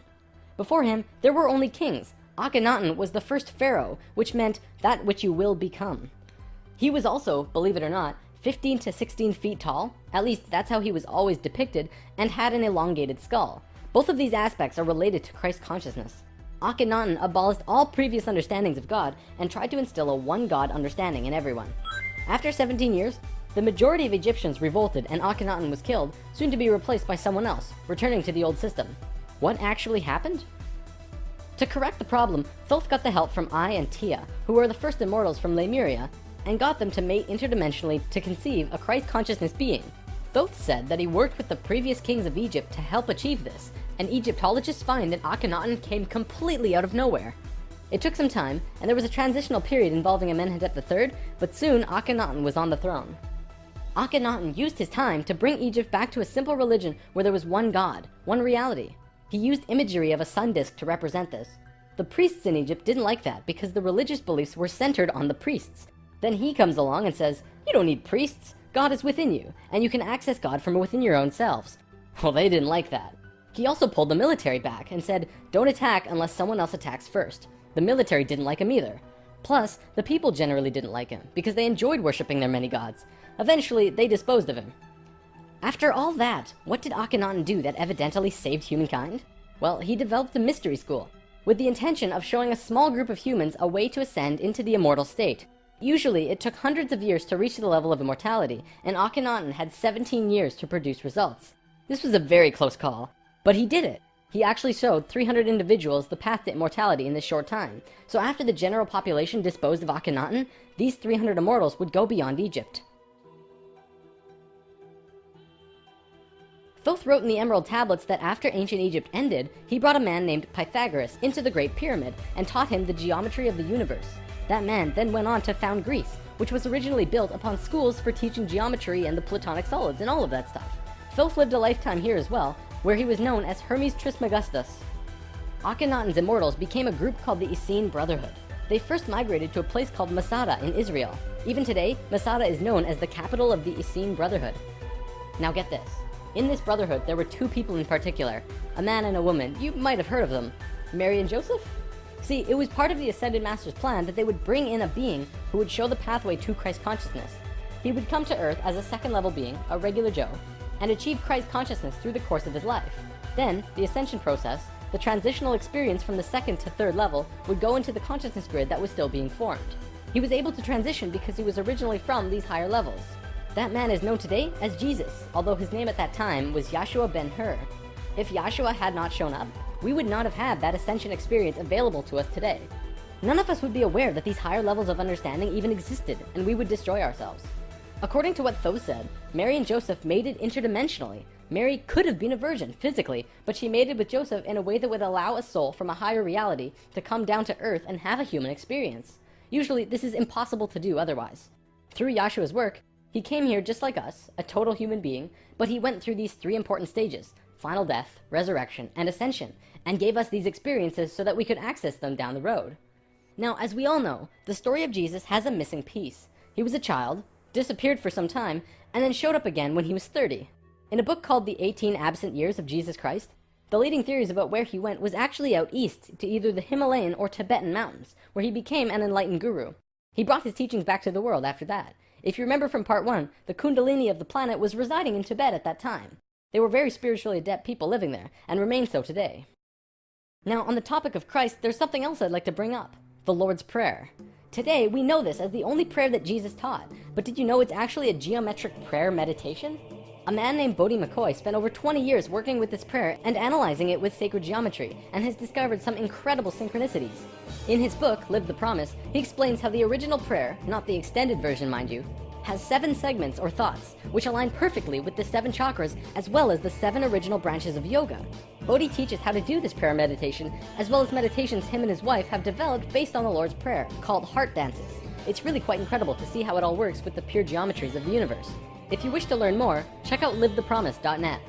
Before him, there were only kings. Akhenaten was the first pharaoh, which meant that which you will become. He was also, believe it or not, 15 to 16 feet tall, at least that's how he was always depicted, and had an elongated skull. Both of these aspects are related to Christ consciousness. Akhenaten abolished all previous understandings of God and tried to instill a one-God understanding in everyone. After 17 years, the majority of Egyptians revolted and Akhenaten was killed, soon to be replaced by someone else, returning to the old system. What actually happened? To correct the problem, Thoth got the help from Ai and Tia, who were the first immortals from Lemuria, and got them to mate interdimensionally to conceive a Christ consciousness being. Thoth said that he worked with the previous kings of Egypt to help achieve this, and Egyptologists find that Akhenaten came completely out of nowhere. It took some time, and there was a transitional period involving Amenhotep III, but soon Akhenaten was on the throne. Akhenaten used his time to bring Egypt back to a simple religion where there was one God, one reality. He used imagery of a sun disk to represent this. The priests in Egypt didn't like that because the religious beliefs were centered on the priests. Then he comes along and says, you don't need priests, God is within you, and you can access God from within your own selves. Well, they didn't like that. He also pulled the military back and said, don't attack unless someone else attacks first. The military didn't like him either. Plus, the people generally didn't like him because they enjoyed worshipping their many gods. Eventually, they disposed of him. After all that, what did Akhenaten do that evidently saved humankind? Well, he developed a mystery school, with the intention of showing a small group of humans a way to ascend into the immortal state. Usually, it took hundreds of years to reach the level of immortality, and Akhenaten had 17 years to produce results. This was a very close call, but he did it. He actually showed 300 individuals the path to immortality in this short time. So after the general population disposed of Akhenaten, these 300 immortals would go beyond Egypt. Thoth wrote in the Emerald Tablets that after ancient Egypt ended, he brought a man named Pythagoras into the Great Pyramid and taught him the geometry of the universe. That man then went on to found Greece, which was originally built upon schools for teaching geometry and the Platonic solids and all of that stuff. Thoth lived a lifetime here as well, where he was known as Hermes Trismegistus. Akhenaten's immortals became a group called the Essene Brotherhood. They first migrated to a place called Masada in Israel. Even today, Masada is known as the capital of the Essene Brotherhood. Now get this. In this brotherhood, there were two people in particular, a man and a woman. You might have heard of them. Mary and Joseph? See, it was part of the Ascended Master's plan that they would bring in a being who would show the pathway to Christ consciousness. He would come to Earth as a second-level being, a regular Joe, and achieve Christ consciousness through the course of his life. Then, the ascension process, the transitional experience from the second to third level, would go into the consciousness grid that was still being formed. He was able to transition because he was originally from these higher levels. That man is known today as Jesus, although his name at that time was Yahshua ben Hur. If Yahshua had not shown up, we would not have had that ascension experience available to us today. None of us would be aware that these higher levels of understanding even existed, and we would destroy ourselves. According to what Thoth said, Mary and Joseph mated interdimensionally. Mary could have been a virgin, physically, but she mated with Joseph in a way that would allow a soul from a higher reality to come down to Earth and have a human experience. Usually, this is impossible to do otherwise. Through Yahshua's work, he came here just like us, a total human being, but he went through these three important stages: final death, resurrection, and ascension, and gave us these experiences so that we could access them down the road. Now, as we all know, the story of Jesus has a missing piece. He was a child, disappeared for some time, and then showed up again when he was 30. In a book called The 18 Absent Years of Jesus Christ, the leading theories about where he went was actually out east to either the Himalayan or Tibetan mountains, where he became an enlightened guru. He brought his teachings back to the world after that. If you remember from part 1, the Kundalini of the planet was residing in Tibet at that time. They were very spiritually adept people living there, and remain so today. Now, on the topic of Christ, there's something else I'd like to bring up: the Lord's Prayer. Today, we know this as the only prayer that Jesus taught, but did you know it's actually a geometric prayer meditation? A man named Bodhi McCoy spent over 20 years working with this prayer and analyzing it with sacred geometry, and has discovered some incredible synchronicities. In his book, Live the Promise, he explains how the original prayer, not the extended version mind you, has 7 segments or thoughts, which align perfectly with the 7 chakras as well as the 7 original branches of yoga. Bodhi teaches how to do this prayer meditation, as well as meditations him and his wife have developed based on the Lord's Prayer, called heart dances. It's really quite incredible to see how it all works with the pure geometries of the universe. If you wish to learn more, check out livethepromise.net.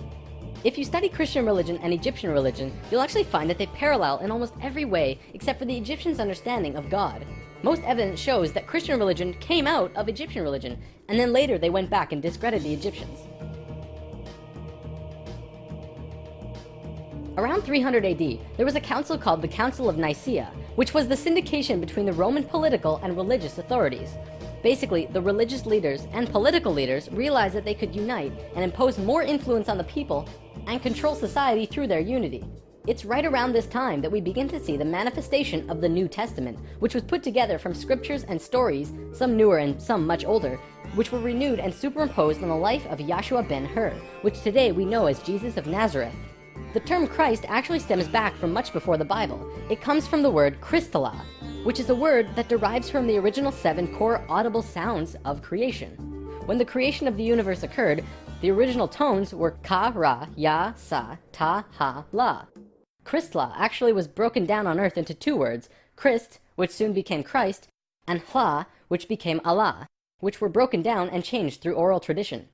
If you study Christian religion and Egyptian religion, you'll actually find that they parallel in almost every way except for the Egyptians' understanding of God. Most evidence shows that Christian religion came out of Egyptian religion, and then later they went back and discredited the Egyptians. Around 300 AD, there was a council called the Council of Nicaea, which was the syndication between the Roman political and religious authorities. Basically, the religious leaders and political leaders realized that they could unite and impose more influence on the people and control society through their unity. It's right around this time that we begin to see the manifestation of the New Testament, which was put together from scriptures and stories, some newer and some much older, which were renewed and superimposed on the life of Yahshua ben Hur, which today we know as Jesus of Nazareth. The term Christ actually stems back from much before the Bible. It comes from the word Christala, which is a word that derives from the original 7 core audible sounds of creation. When the creation of the universe occurred, the original tones were ka, ra, ya, sa, ta, ha, la. Christla actually was broken down on earth into 2 words, Christ, which soon became Christ, and Hla, which became Allah, which were broken down and changed through oral tradition.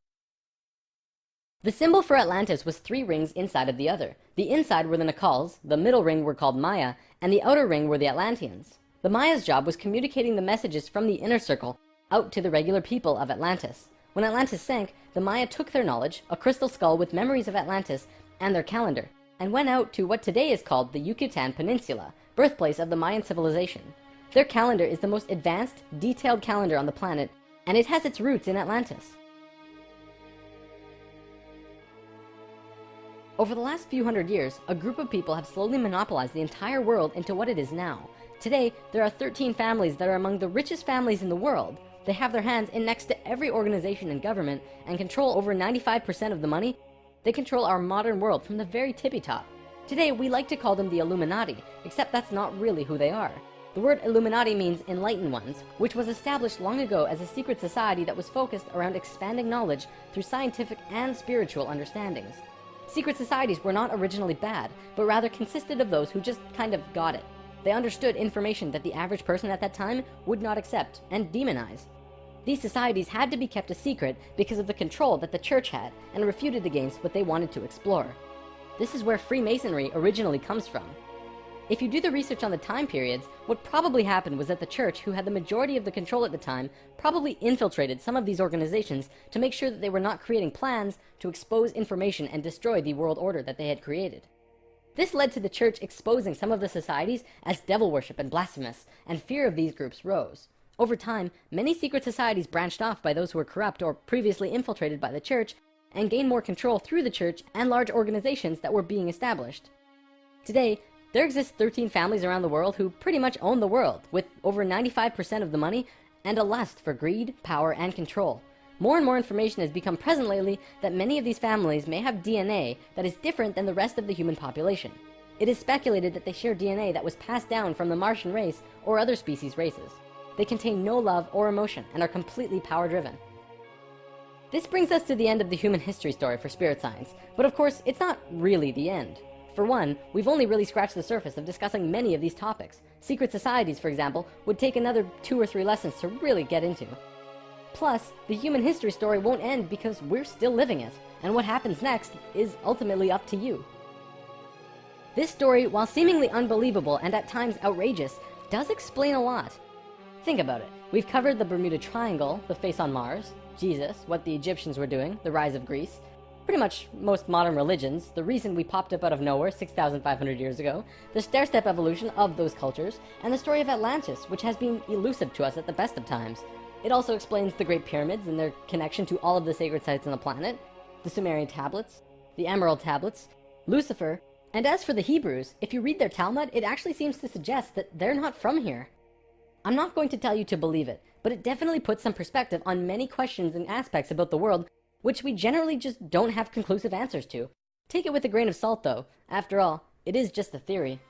The symbol for Atlantis was 3 rings inside of the other. The inside were the Nacals, the middle ring were called Maya, and the outer ring were the Atlanteans. The Maya's job was communicating the messages from the inner circle out to the regular people of Atlantis. When Atlantis sank, the Maya took their knowledge, a crystal skull with memories of Atlantis, and their calendar, and went out to what today is called the Yucatan Peninsula, birthplace of the Mayan civilization. Their calendar is the most advanced, detailed calendar on the planet, and it has its roots in Atlantis. Over the last few hundred years, a group of people have slowly monopolized the entire world into what it is now. Today, there are 13 families that are among the richest families in the world. They have their hands in next to every organization and government and control over 95% of the money. They control our modern world from the very tippy top. Today, we like to call them the Illuminati, except that's not really who they are. The word Illuminati means enlightened ones, which was established long ago as a secret society that was focused around expanding knowledge through scientific and spiritual understandings. Secret societies were not originally bad, but rather consisted of those who just kind of got it. They understood information that the average person at that time would not accept and demonize. These societies had to be kept a secret because of the control that the church had and refuted against what they wanted to explore. This is where Freemasonry originally comes from. If you do the research on the time periods, what probably happened was that the church, who had the majority of the control at the time, probably infiltrated some of these organizations to make sure that they were not creating plans to expose information and destroy the world order that they had created. This led to the church exposing some of the societies as devil worship and blasphemous, and fear of these groups rose. Over time, many secret societies branched off by those who were corrupt or previously infiltrated by the church, and gained more control through the church and large organizations that were being established. Today, there exist 13 families around the world who pretty much own the world, with over 95% of the money and a lust for greed, power, and control. More and more information has become present lately that many of these families may have DNA that is different than the rest of the human population. It is speculated that they share DNA that was passed down from the Martian race or other species races. They contain no love or emotion and are completely power-driven. This brings us to the end of the human history story for spirit science, but of course, it's not really the end. For one, we've only really scratched the surface of discussing many of these topics. Secret societies, for example, would take another 2 or 3 lessons to really get into. Plus, the human history story won't end because we're still living it, and what happens next is ultimately up to you. This story, while seemingly unbelievable and at times outrageous, does explain a lot. Think about it. We've covered the Bermuda Triangle, the face on Mars, Jesus, what the Egyptians were doing, the rise of Greece, pretty much most modern religions, the reason we popped up out of nowhere 6,500 years ago, the stair-step evolution of those cultures, and the story of Atlantis, which has been elusive to us at the best of times. It also explains the Great Pyramids and their connection to all of the sacred sites on the planet, the Sumerian tablets, the Emerald tablets, Lucifer, and as for the Hebrews, if you read their Talmud, it actually seems to suggest that they're not from here. I'm not going to tell you to believe it, but it definitely puts some perspective on many questions and aspects about the world which we generally just don't have conclusive answers to. Take it with a grain of salt though. After all, it is just a theory.